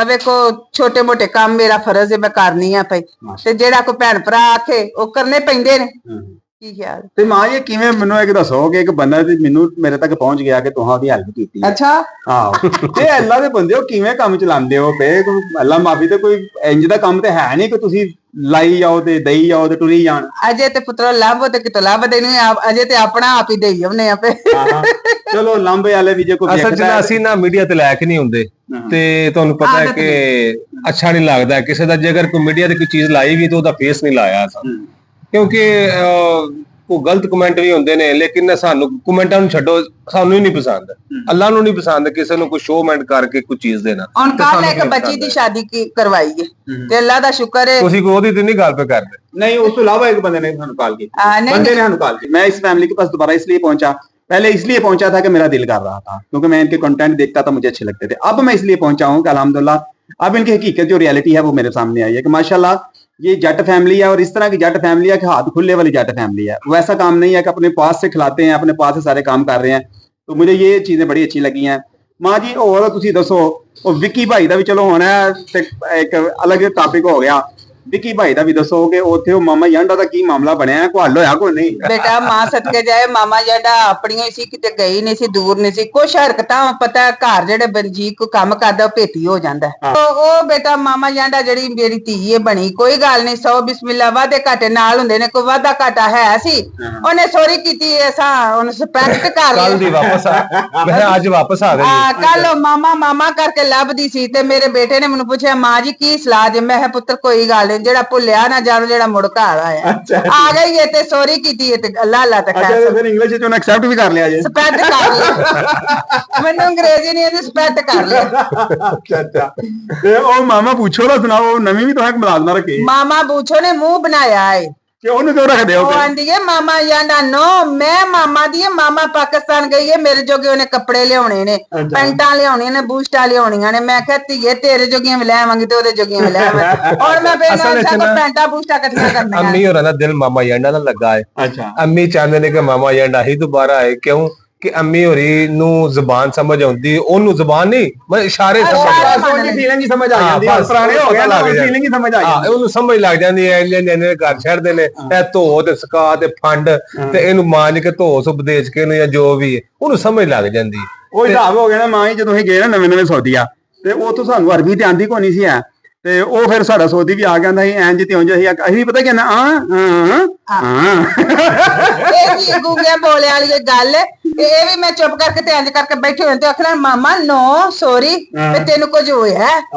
ਵੇਖੋ ਛੋਟੇ ਮੋਟੇ ਕੰਮ ਮੇਰਾ ਫਰਜ਼ ਹੈ, ਮੈਂ ਕਰਨੀ ਆ ਪਈ ਤੇ ਜਿਹੜਾ ਕੋਈ ਭੈਣ ਭਰਾ ਆਖੇ ਉਹ ਕਰਨੇ ਪੈਂਦੇ ਨੇ। ਕੀ ਖਿਆਲ ਤੇ ਮਾਂ ਇਹ ਕਿਵੇਂ, ਮੈਨੂੰ ਇੱਕ ਦੱਸੋ ਕਿ ਇੱਕ ਬੰਦਾ ਤੇ ਮੈਨੂੰ ਮੇਰੇ ਤੱਕ ਪਹੁੰਚ ਗਿਆ ਕਿ ਤੁਹਾਂ ਉਹਦੀ ਹੈਲਪ ਕੀਤੀ। ਅੱਛਾ ਆਹੋ ਤੇ ਅੱਲਾ ਦੇ ਬੰਦੇ ਹੋ ਕਿਵੇਂ ਕੰਮ ਚਲਾਉਂਦੇ ਹੋ ਪਏ? ਅੱਲਾ ਮਾਫੀ ਤੇ ਕੋਈ ਇੰਜ ਦਾ ਕੰਮ ਤੇ ਹੈ ਨਹੀਂ ਕਿ ਤੁਸੀਂ ਲਾਈ ਜਾਓ ਤੇ ਦਈ ਜਾਓ ਤੇ ਟੁਰੀ ਜਾਣ। ਅਜੇ ਤੇ ਪੁੱਤਰ ਲੱਭ ਤੇ ਕਿਤੋਂ ਲੱਭਦੇ ਨਹੀਂ, ਅਜੇ ਤੇ ਆਪਣਾ ਆਪ ਹੀ ਦੇਈ ਆਉਨੇ ਆ ਪਏ। ਚਲੋ ਲਾਂਬੇ ਵਾਲੇ ਵੀ ਜੇ ਕੋਈ ਅਸਲ 'ਚ ਨਾ ਅਸੀਂ ਨਾ ਮੀਡੀਆ ਤੇ ਲਾਇਕ ਨਹੀਂ ਹੁੰਦੇ ਤੇ ਤੁਹਾਨੂੰ ਪਤਾ ਹੈ ਕਿ ਅੱਛਾ ਨਹੀਂ ਲੱਗਦਾ ਕਿਸੇ ਦਾ, ਜੇਕਰ ਕੋਈ ਮੀਡੀਆ ਤੇ ਕੋਈ ਚੀਜ਼ ਲਾਈ ਵੀ ਤਾਂ ਉਹਦਾ ਫੇਸ ਨਹੀਂ ਲਾਇਆ ਕਿਉਂਕਿ ਕੋਈ ਗਲਤ ਕਮੈਂਟ ਵੀ ਹੁੰਦੇ ਨੇ, ਲੇਕਿਨ ਸਾਨੂੰ ਕਮੈਂਟਾਂ ਨੂੰ ਛੱਡੋ, ਸਾਨੂੰ ਹੀ ਨਹੀਂ ਪਸੰਦ, ਅੱਲਾ ਨੂੰ ਨਹੀਂ ਪਸੰਦ ਕਿਸੇ ਨੂੰ ਕੋਈ ਸ਼ੋਅਮੈਂਟ ਕਰਕੇ ਕੋਈ ਚੀਜ਼ ਦੇਣਾ। ਹੁਣ ਕੱਲ ਇੱਕ ਬੱਚੀ ਦੀ ਸ਼ਾਦੀ ਕਰਵਾਈ ਹੈ ਤੇ ਅੱਲਾ ਦਾ ਸ਼ੁਕਰ ਹੈ। ਤੁਸੀਂ ਉਹਦੀ ਤੇ ਨਹੀਂ ਗੱਲ ਪੇ ਕਰਦੇ? नहीं, उस अलावा एक बंदे ने ਸਾਨੂੰ कॉल की, बंदे ने ਸਾਨੂੰ कॉल की। मैं इस फैमिली के पास दोबारा इसलिए पहुंचा, पहले इसलिए पहुंचा था कि मेरा दिल कर रहा था क्योंकि मैं इनके कंटेंट देखता था, मुझे अच्छे लगते थे। अब मैं इसलिए पहुंचा हूं कि अल्हम्दुलिल्लाह अब इनकी हकीकत जो रियलिटी है वो मेरे सामने आई है कि माशाल्लाह ये जट फैमिली है और इस तरह की जट फैमिली है कि हाथ खुले वाली जट फैमिली है। वैसा काम नहीं है कि अपने पास से खिलाते हैं, अपने पास से सारे काम कर रहे हैं। तो मुझे ये चीजें बड़ी अच्छी लगी हैं। माँ जी और तुसी दसो, विक्की भाई का भी चलो होना है एक अलग टॉपिक हो गया। विक्की भाई ਦਾ ਵੀ ਦੱਸੋ ਕਿ ਉੱਥੇ ਉਹ ਮਾਮਾ ਯਾਂਡਾ ਦਾ ਕੀ ਮਾਮਲਾ ਬਣਿਆ, ਕੋਈ ਹੱਲ ਹੋਇਆ ਕੋਈ ਨਹੀਂ? ਬੇਟਾ ਮਾਂ ਸਦਕੇ ਜਾਏ, ਮਾਮਾ ਯਾਂਡਾ ਆਪਣੀਆਂ ਹੀ ਸੀ, ਕਿਤੇ ਗਈ ਨਹੀਂ ਸੀ, ਦੂਰ ਨਹੀਂ ਸੀ। ਕੁਛ ਹਰਕਤਾਂ ਪਤਾ ਘਰ ਜਿਹੜੇ ਬੰਜੀ ਕੋ ਕੰਮ ਕਰਦਾ ਉਹ ਭੇਤੀ ਹੋ ਜਾਂਦਾ। ਉਹ ਬੇਟਾ ਮਾਮਾ ਯਾਂਡਾ ਜਿਹੜੀ ਮੇਰੀ ਧੀ ਬਣੀ, ਕੋਈ ਗੱਲ ਨਹੀਂ, 100 ਬਿਸਮਿਲ੍ਲਾ। ਵਾਦੇ ਘਾਟੇ ਨਾਲ ਹੁੰਦੇ ਨੇ, ਕੋਈ ਵਾਦਾ ਘਾਟਾ ਹੈ ਸੀ, ਉਹਨੇ ਸੋਰੀ ਕੀਤੀ, ਐਸਾ ਉਹਨੂੰ ਸਪੈਕਟ ਕਰ ਲਿਆ। ਕੱਲ ਦੀ ਵਾਪਸ ਆ, ਮੈਂ ਅੱਜ ਵਾਪਸ ਆ ਗਈ। ਕੱਲ ਮਾਮਾ ਮਾਮਾ ਕਰਕੇ ਲੱਭਦੀ ਸੀ ਤੇ ਮੇਰੇ ਬੇਟੇ ਨੇ ਮੈਨੂੰ ਪੁੱਛਿਆ ਮਾਂ ਜੀ ਕੀ ਸਲਾਹ ਦੇ? ਮੈਂ ਕਿਹਾ ਪੁੱਤਰ ਕੋਈ ਗੱਲ, ਜਿਹੜਾ ਭੁੱਲਿਆ ਨਾ ਜਾਣੋ, ਜਿਹੜਾ ਮੁੜ ਘਰ ਆਇਆ ਆ ਗਈ ਹੈ ਤੇ ਸੋਰੀ ਕੀਤੀ ਹੈ ਤੇ ਅੱਲਾ ਅੱਲਾ ਤੇ ਖੈਰ। ਫਿਰ ਇੰਗਲਿਸ਼ ਵਿੱਚ ਉਹਨੇ ਐਕਸੈਪਟ ਵੀ ਕਰ ਲਿਆ ਜੇ? ਸਪੈਟ ਕਰ ਲਿਆ, ਮੈਨੂੰ ਅੰਗਰੇਜ਼ੀ ਨਹੀਂ ਆਉਂਦੀ, ਸਪੈਟ ਕਰ ਲਿਆ। ਅੱਛਾ ਅੱਛਾ। ਤੇ ਉਹ ਮਾਮਾ ਪੁੱਛੋ ਨਾ ਸੁਣਾਓ, ਨਵੀਂ ਵੀ ਤੁਹਾਨੂੰ ਮੁਲਾਜ਼ਮਾ ਰੱਖੀ? ਮਾਮਾ ਬੂਛੋ ਨੇ ਮੂੰਹ ਬਣਾਇਆ ਹੈ ਕਿ ਉਹਨੂੰ ਕਿਉਂ ਰੱਖਦੇ ਹੋ? ਉਹ ਆਂਦੀ ਹੈ ਮਾਮਾ ਯਾਂਡਾ ਨੋ, ਮੈਂ ਮਾਮਾ ਦੀ ਮਾਮਾ ਪਾਕਿਸਤਾਨ ਗਈ ਹੈ, ਮੇਰੇ ਜੋਗੇ ਉਹਨੇ ਕੱਪੜੇ ਲਿਆਉਣੇ ਨੇ, ਪੈਂਟਾਂ ਲਿਆਉਣੀਆਂ ਨੇ, ਬੂਸਟਾਂ ਲਿਆਉਣੀਆਂ ਨੇ। ਮੈਂ ਕਿਹਾ ਧੀਏ ਤੇਰੇ ਜੋਗੀਆਂ ਵੀ ਲੈ ਆਵਾਂਗੀ ਤੇ ਉਹਦੇ ਜੋਗੀਆਂ ਵੀ ਲੈ ਆਵਾਂਗੀ। ਔਰ ਮੈਂ ਫਿਰ ਪੈਂਟਾਂ ਬੂਸਟਾਂ ਇਕੱਠੀਆਂ ਕਰਨੀਆਂ। ਅੰਮੀ ਹੋਰਾਂ ਦਾ ਦਿਲ ਮਾਮਾ ਯਾਂਡਾ ਨਾਲ ਲੱਗਾ ਹੈ। ਅੱਛਾ। ਅੰਮੀ ਚਾਹੁੰਦੇ ਨੇ ਕਿ ਮਾਮਾ ਯਾਂਡਾ ਹੀ ਦੁਬਾਰਾ ਆਏ। ਕਿਉਂ ਕਿ ਅੰਮੀ ਹੋਰੀ ਨੂੰ ਜ਼ਬਾਨ ਸਮਝ ਆਉਂਦੀ, ਉਹਨੂੰ ਜ਼ਬਾਨ ਨਹੀਂ ਮਤਲਬ ਇਸ਼ਾਰੇ ਸਮਝ ਉਹਦੀ ਫੀਲਿੰਗ ਹੀ ਸਮਝ ਆ ਜਾਂਦੀ ਹੈ, ਪੁਰਾਣੇ ਹੋ ਗਏ ਨਾ, ਫੀਲਿੰਗ ਹੀ ਸਮਝ ਆ ਜਾਂਦੀ ਉਹਨੂੰ ਸਮਝ ਲੱਗ ਜਾਂਦੀ ਹੈ। ਇਹਨੇ ਘਰ ਛੱਡਦੇ ਨੇ, ਇਹ ਧੋ ਤੇ ਸਕਾ ਤੇ ਫੰਡ ਤੇ ਇਹਨੂੰ ਮਾਂਜ ਕੇ ਧੋ ਸੁਪਦੇਸ਼ ਕੇ ਨੂੰ ਜਾਂ ਜੋ ਵੀ ਹੈ, ਉਹਨੂੰ ਸਮਝ ਲੱਗ ਜਾਂਦੀ ਹੈ। ਉਹ ਹਿਸਾਬ ਹੋ ਗਿਆ ਨਾ ਮਾਂ ਜੀ, ਜਦੋਂ ਅਸੀਂ ਗਏ ਨਾ ਨਵੇਂ ਸੌਦੀਆ, ਤੇ ਉੱਥੋਂ ਸਾਨੂੰ ਅਰਬੀ ਤੇ ਆਂਦੀ ਕੋਈ ਨਹੀਂ ਸੀ ਹੈ, ਤੇ ਉਹ ਫਿਰ ਸਾਡਾ ਸੌਦੀ ਵੀ ਆ ਗਿਆ ਹੁੰਦਾ ਸੀ ਇੰਜ ਤੇ ਉਂਝ ਅਸੀਂ ਵੀ ਪਤਾ ਕੀ ਨਾ ਇਹ ਕੀ ਗੂੰਗੇ ਬੋਲੇ ਵਾਲੀ ਗੱਲ, ਇਹ ਵੀ ਮੈਂ ਚੁੱਪ ਕਰਕੇ ਤੇ ਇੰਜ ਕਰਕੇ ਬੈਠੇ ਹੋਏ ਤੇ ਆਖਣਾ ਮਾਮਾ ਨੋ ਸੌਰੀ ਤੇ ਤੈਨੂੰ ਕੁਝ ਹੋਇਆ,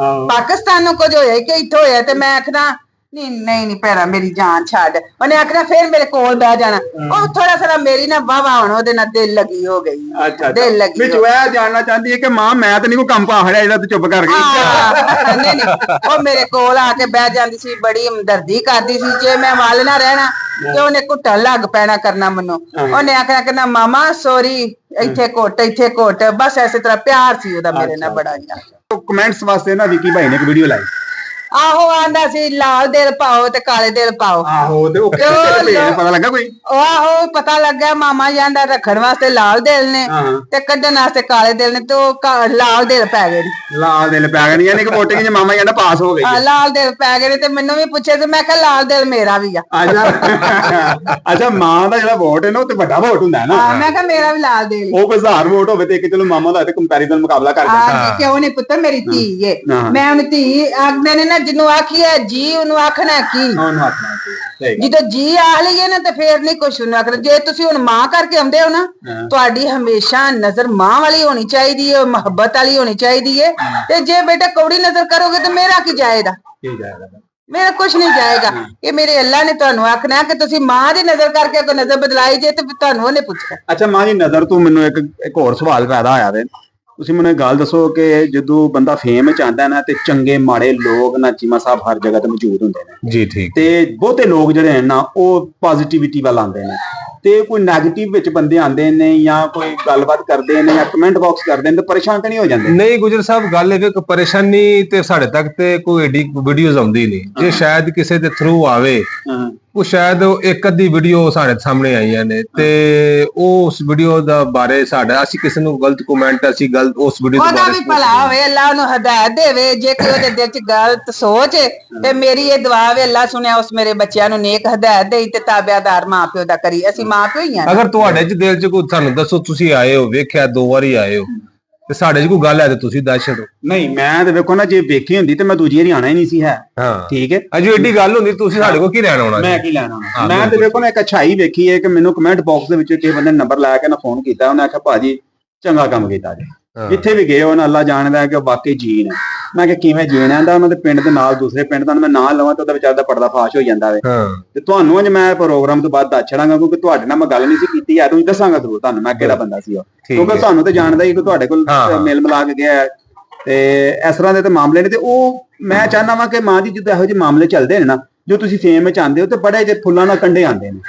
ਪਾਕਿਸਤਾਨ ਨੂੰ ਕੁਝ ਹੋਇਆ ਕਿ ਇੱਥੋਂ ਹੋਇਆ, ਤੇ ਮੈਂ ਆਖਣਾ ਨਹੀਂ ਭੈਣਾ ਮੇਰੀ ਜਾਨ ਛੱਡ, ਉਹਨੇ ਆਖਣਾ ਫਿਰ ਮੇਰੇ ਕੋਲ ਬਹਿ ਜਾਣਾ। ਉਹ ਥੋੜਾ ਸਾਰਾ ਮੇਰੀ ਨਾ ਵਾਵਾ ਹੁਣ ਉਹਦੇ ਨਾਲ ਦਿਲ ਲੱਗੀ ਹੋ ਗਈ, ਦਿਲ ਲੱਗੀ ਵਿੱਚ ਇਹ ਜਾਣਨਾ ਚਾਹੁੰਦੀ ਹੈ ਕਿ ਮਾਂ ਮੈਂ ਤਾਂ ਨਹੀਂ ਕੋਈ ਕੰਮ ਪਾਹੜਿਆ ਜਿਹੜਾ ਤੂੰ ਚੁੱਪ ਕਰ ਗਈ। ਨਹੀਂ ਉਹ ਮੇਰੇ ਕੋਲ ਆ ਕੇ ਬਹਿ ਜਾਂਦੀ ਸੀ, ਬੜੀ ਹਮਦਰਦੀ ਕਰਦੀ ਸੀ, ਜੇ ਮੈਂ ਵੱਲ ਨਾ ਰਹਿਣਾ ਤੇ ਉਹਨੇ ਘੁੱਟਣ ਲੱਗ ਪੈਣਾ ਕਰਨਾ ਮੈਨੂੰ। ਉਹਨੇ ਆਖਣਾ ਕਹਿੰਦਾ ਮਾਮਾ ਸੌਰੀ, ਇੱਥੇ ਘੁੱਟ ਬਸ ਐਸੇ ਤਰ੍ਹਾਂ ਪਿਆਰ ਸੀ ਉਹਦਾ ਮੇਰੇ ਨਾਲ ਬੜਾ ਜਿਹਾ। ਕਮੈਂਟਸ ਵਾਸਤੇ ਨਾ ਵਿੱਕੀ ਭਾਈ ਨੇ ਇੱਕ ਵੀਡੀਓ ਲਾਈ, ਆਹੋ ਆਂਦਾ ਸੀ ਲਾਲ ਦਿਲ ਪਾਓ ਤੇ ਕਾਲੇ ਦਿਲ ਪਾਓ। ਆਹੋ ਤੇ ਉਹ ਪਤਾ ਲੱਗਾ ਕੋਈ? ਆਹੋ ਪਤਾ ਲੱਗਾ, ਮਾਮਾ ਜਾਂਦਾ ਰੱਖਣ ਵਾਸਤੇ ਲਾਲ ਦਿਲ ਨੇ ਤੇ ਕੱਢਣ ਵਾਸਤੇ ਕਾਲੇ ਦਿਲ ਨੇ, ਤੇ ਉਹ ਲਾਲ ਦਿਲ ਪੈ ਗਏ ਨੇ। ਲਾਲ ਦਿਲ ਪੈ ਗਏ ਯਾਨੀ ਕਿ ਵੋਟਿੰਗ ਚ ਮਾਮਾ ਜਾਂਦਾ ਪਾਸ ਹੋ ਗਈ। ਲਾਲ ਦਿਲ ਪੈ ਗਏ ਨੇ, ਤੇ ਮੈਨੂੰ ਵੀ ਪੁੱਛੇ ਤੇ ਮੈਂ ਕਿਹਾ ਲਾਲ ਦਿਲ ਮੇਰਾ ਵੀ ਆ। ਅੱਛਾ ਮਾਂ ਦਾ ਜਿਹੜਾ ਵੋਟ ਹੈ ਨਾ ਉਹ ਤੇ ਵੱਡਾ ਵੋਟ ਹੁੰਦਾ ਹੈ ਨਾ। ਮੈਂ ਕਿਹਾ ਮੇਰਾ ਵੀ ਲਾਲ ਦਿਲ, ਉਹ ਕੋਈ 1000 ਵੋਟ ਹੋਵੇ ਤੇ ਇੱਕ ਚਲੋ ਮਾਮਾ ਦਾ ਤੇ ਕੰਪੈਰੀਜ਼ਨ ਮੁਕਾਬਲਾ ਕਰ ਜਾਂਦਾ। ਕਿਉਂ ਨਹੀਂ ਪੁੱਤ, ਮੇਰੀ ਧੀ ਏ, ਮੈਂ ਉਹਨੂੰ ਧੀ ਆਖਦੇ ਨੇ ਨਾ, ਜਿਹਨੂੰ ਆਖੀਏ ਜੀ ਉਹਨੂੰ ਆਖਣਾ ਕੀ, ਜਦੋਂ ਜੀ ਆਖ ਲਈਏ ਨਾ ਤੇ ਫੇਰ ਨਹੀਂ ਕੁਛ ਉਹਨੂੰ ਆਖਣਾ। ਜੇ ਤੁਸੀਂ ਹੁਣ ਮਾਂ ਕਰਕੇ ਆਉਂਦੇ ਹੋ ਨਾ, ਤੁਹਾਡੀ ਹਮੇਸ਼ਾ ਨਜ਼ਰ ਮਾਂ ਵਾਲੀ ਹੋਣੀ ਚਾਹੀਦੀ ਹੈ, ਮੁਹੱਬਤ ਵਾਲੀ ਹੋਣੀ ਚਾਹੀਦੀ ਹੈ। ਤੇ ਜੇ ਬੇਟਾ ਕੌੜੀ ਨਜ਼ਰ ਕਰੋਗੇ ਤੇ ਮੇਰਾ ਕੀ ਜਾਏਗਾ? ਮੇਰਾ ਕੁਛ ਨਹੀਂ ਜਾਏਗਾ। ਇਹ ਮੇਰੇ ਅੱਲਾ ਨੇ ਤੁਹਾਨੂੰ ਆਖਣਾ ਕਿ ਤੁਸੀਂ ਮਾਂ ਦੀ ਨਜ਼ਰ ਕਰਕੇ ਕੋਈ ਨਜ਼ਰ ਬਦਲਾਈ ਜੇ ਤੇ ਤੁਹਾਨੂੰ ਉਹਨੇ ਪੁੱਛਣਾ। ਅੱਛਾ ਮਾਂ ਦੀ ਨਜ਼ਰ ਤੋਂ ਮੈਨੂੰ ਇੱਕ ਹੋਰ ਸਵਾਲ ਪੈਦਾ ਹੋਇਆ ਵੇ, ਤੁਸੀਂ ਮੈਨੂੰ ਇੱਕ ਗੱਲ ਦੱਸੋ ਕਿ ਜਦੋਂ ਬੰਦਾ ਫੇਮ ਚ ਆਂਦਾ ਨਾ ਤੇ ਚੰਗੇ ਮਾੜੇ ਲੋਕ ਨਾ ਚੀਮਾ ਸਾਹਿਬ ਹਰ ਜਗ੍ਹਾ ਤੇ ਮੌਜੂਦ ਹੁੰਦੇ ਨੇ ਜੀ, ਠੀਕ। ਤੇ ਬਹੁਤੇ ਲੋਕ ਜਿਹੜੇ ਨੇ ਨਾ ਉਹ ਪੋਜ਼ਿਟਿਵਿਟੀ ਵੱਲ ਆਉਂਦੇ ਨੇ, ਤੇ ਕੋਈ ਨੈਗੇਟਿਵ ਵਿੱਚ ਬੰਦੇ ਆਉਂਦੇ ਨੇ ਜਾਂ ਕੋਈ ਗੱਲਬਾਤ ਕਰਦੇ ਨੇ ਜਾਂ ਕਮੈਂਟ ਬਾਕਸ ਕਰਦੇ ਨੇ, ਤੇ ਪਰੇਸ਼ਾਨ ਤਾਂ ਨਹੀਂ ਹੋ ਜਾਂਦੇ? ਨਹੀਂ ਗੁਜਰ ਸਾਹਿਬ, ਗੱਲ ਇਹ ਕਿ ਪਰੇਸ਼ਾਨੀ ਤੇ ਸਾਡੇ ਤੱਕ ਤੇ ਕੋਈ ਏਡੀ ਵੀਡੀਓਜ਼ ਆਉਂਦੀ ਨਹੀਂ। ਜੇ ਸ਼ਾਇਦ ਕਿਸੇ ਦੇ ਥਰੂ ਆਵੇ, ਉਹ ਸ਼ਾਇਦ ਇੱਕ ਅੱਧੀ ਵੀਡੀਓ ਸਾਡੇ ਸਾਹਮਣੇ ਆਈਆਂ ਨੇ, ਤੇ ਉਸ ਵੀਡੀਓ ਦਾ ਬਾਰੇ ਸਾਡਾ ਅਸੀਂ ਕਿਸੇ ਨੂੰ ਗਲਤ ਕਮੈਂਟ ਅਸੀਂ ਗਲਤ ਉਸ ਵੀਡੀਓ ਦੇ ਬਾਰੇ ਵੀ ਭਲਾ ਹੋਵੇ, ਅੱਲਾ ਉਹਨੂੰ ਹਦਾਇਤ ਦੇਵੇ। ਜੇ ਕੋਈ ਉਹਦੇ ਦਿਲ 'ਚ ਗਲਤ ਸੋਚ ਤੇ ਮੇਰੀ ਇਹ ਦੁਆ ਵੇ ਅੱਲਾ ਸੁਣਿਆ ਉਸ ਮੇਰੇ ਬੱਚਿਆਂ ਨੂੰ ਨੇਕ ਹਦਾਇਤ ਦੇਈ ਤੇ ਤਾਬਿਆਦਾਰ ਮਾਂ ਪਿਓ ਦਾ ਕਰੀ। ਅਸੀਂ ਮਾਂ ਪਿਓ ਹੀ ਆ। ਅਗਰ ਤੁਹਾਡੇ 'ਚ ਦਿਲ 'ਚ ਕੋਈ ਸਾਨੂੰ ਦੱਸੋ, ਤੁਸੀਂ ਆਏ ਹੋ ਵੇਖਿਆ 2 ਵਾਰੀ ਆਏ ਹੋ ਤੇ ਸਾਡੇ 'ਚ ਕੋਈ ਗੱਲ ਹੈ ਤੇ ਤੁਸੀਂ ਦੱਸ ਛੱਡੋ। ਨਹੀਂ ਮੈਂ ਤੇ ਵੇਖੋ ਨਾ, ਜੇ ਵੇਖੀ ਹੁੰਦੀ ਤੇ ਮੈਂ ਦੂਜੀ ਵਾਰੀ ਆਣਾ ਹੀ ਨਹੀਂ ਸੀ ਹੈ। ਠੀਕ ਹੈ, ਅਜੇ ਏਡੀ ਗੱਲ ਹੁੰਦੀ ਤੁਸੀਂ ਸਾਡੇ ਕੋਲ ਕੀ ਲੈਣ ਆਉਣਾ? ਮੈਂ ਕੀ ਲੈਣ ਆਉਣਾ? ਮੈਂ ਤੇ ਵੇਖੋ ਨਾ ਇੱਕ ਅੱਛਾਈ ਵੇਖੀ ਹੈ ਕਿ ਮੈਨੂੰ ਕਮੈਂਟ ਬਾਕਸ ਦੇ ਵਿੱਚ ਕਿਸੇ ਬੰਦੇ ਨੇ ਨੰਬਰ ਲਾ ਕੇ ਨਾ ਫੋਨ ਕੀਤਾ, ਉਹਨੇ ਆਖਿਆ ਭਾਜੀ ਚੰਗਾ ਕੰਮ ਕੀਤਾ ਜੀ। ਜਿੱਥੇ ਵੀ ਗਏ ਉਹਨਾਂ ਅੱਲਾ ਜਾਣਦਾ ਕਿ ਉਹ ਵਾਕਈ ਜੀਨ ਹੈ। ਮੈਂ ਕਿਹਾ ਕਿਵੇਂ ਜੀਨ ਆਂਦਾ? ਉਹਨਾਂ ਦੇ ਪਿੰਡ ਦੇ ਨਾਲ ਦੂਸਰੇ ਪਿੰਡ ਦਾ ਮੈਂ ਨਾਂ ਲਵਾਂ ਤਾਂ ਉਹਦਾ ਵਿਚਾਰ ਦਾ ਪਰਦਾ ਫਾਸ਼ ਹੋ ਜਾਂਦਾ ਵੇ। ਤੇ ਤੁਹਾਨੂੰ ਅੱਜ ਮੈਂ ਪ੍ਰੋਗਰਾਮ ਤੋਂ ਬਾਅਦ ਦੱਸ ਛੜਾਂਗਾ, ਕਿਉਂਕਿ ਤੁਹਾਡੇ ਨਾਲ ਮੈਂ ਗੱਲ ਨਹੀਂ ਸੀ ਕੀਤੀ ਹੈ, ਤੁਸੀਂ ਦੱਸਾਂਗਾ ਜ਼ਰੂਰ ਤੁਹਾਨੂੰ ਮੈਂ ਕਿਹੜਾ ਬੰਦਾ ਸੀ ਉਹ, ਕਿਉਂਕਿ ਤੁਹਾਨੂੰ ਤੇ ਜਾਣਦਾ ਹੀ ਕਿ ਤੁਹਾਡੇ ਕੋਲ ਮੇਲ ਮਿਲਾ ਕੇ ਗਿਆ ਤੇ ਇਸ ਤਰ੍ਹਾਂ ਦੇ ਤੇ ਮਾਮਲੇ ਨੇ। ਤੇ ਉਹ ਮੈਂ ਚਾਹਨਾ ਵਾ ਕਿ ਮਾਂ ਜੀ ਜਦੋਂ ਇਹੋ ਜਿਹੇ ਮਾਮਲੇ ਚੱਲਦੇ ਨੇ ਨਾ, ਜੋ ਤੁਸੀਂ ਫੇਮ ਵਿੱਚ ਆਉਂਦੇ ਹੋ ਤੇ ਬੜੇ ਜੇ ਫੁੱਲਾਂ ਨਾਲ ਕੰਡੇ ਆਉਂਦੇ ਨੇ।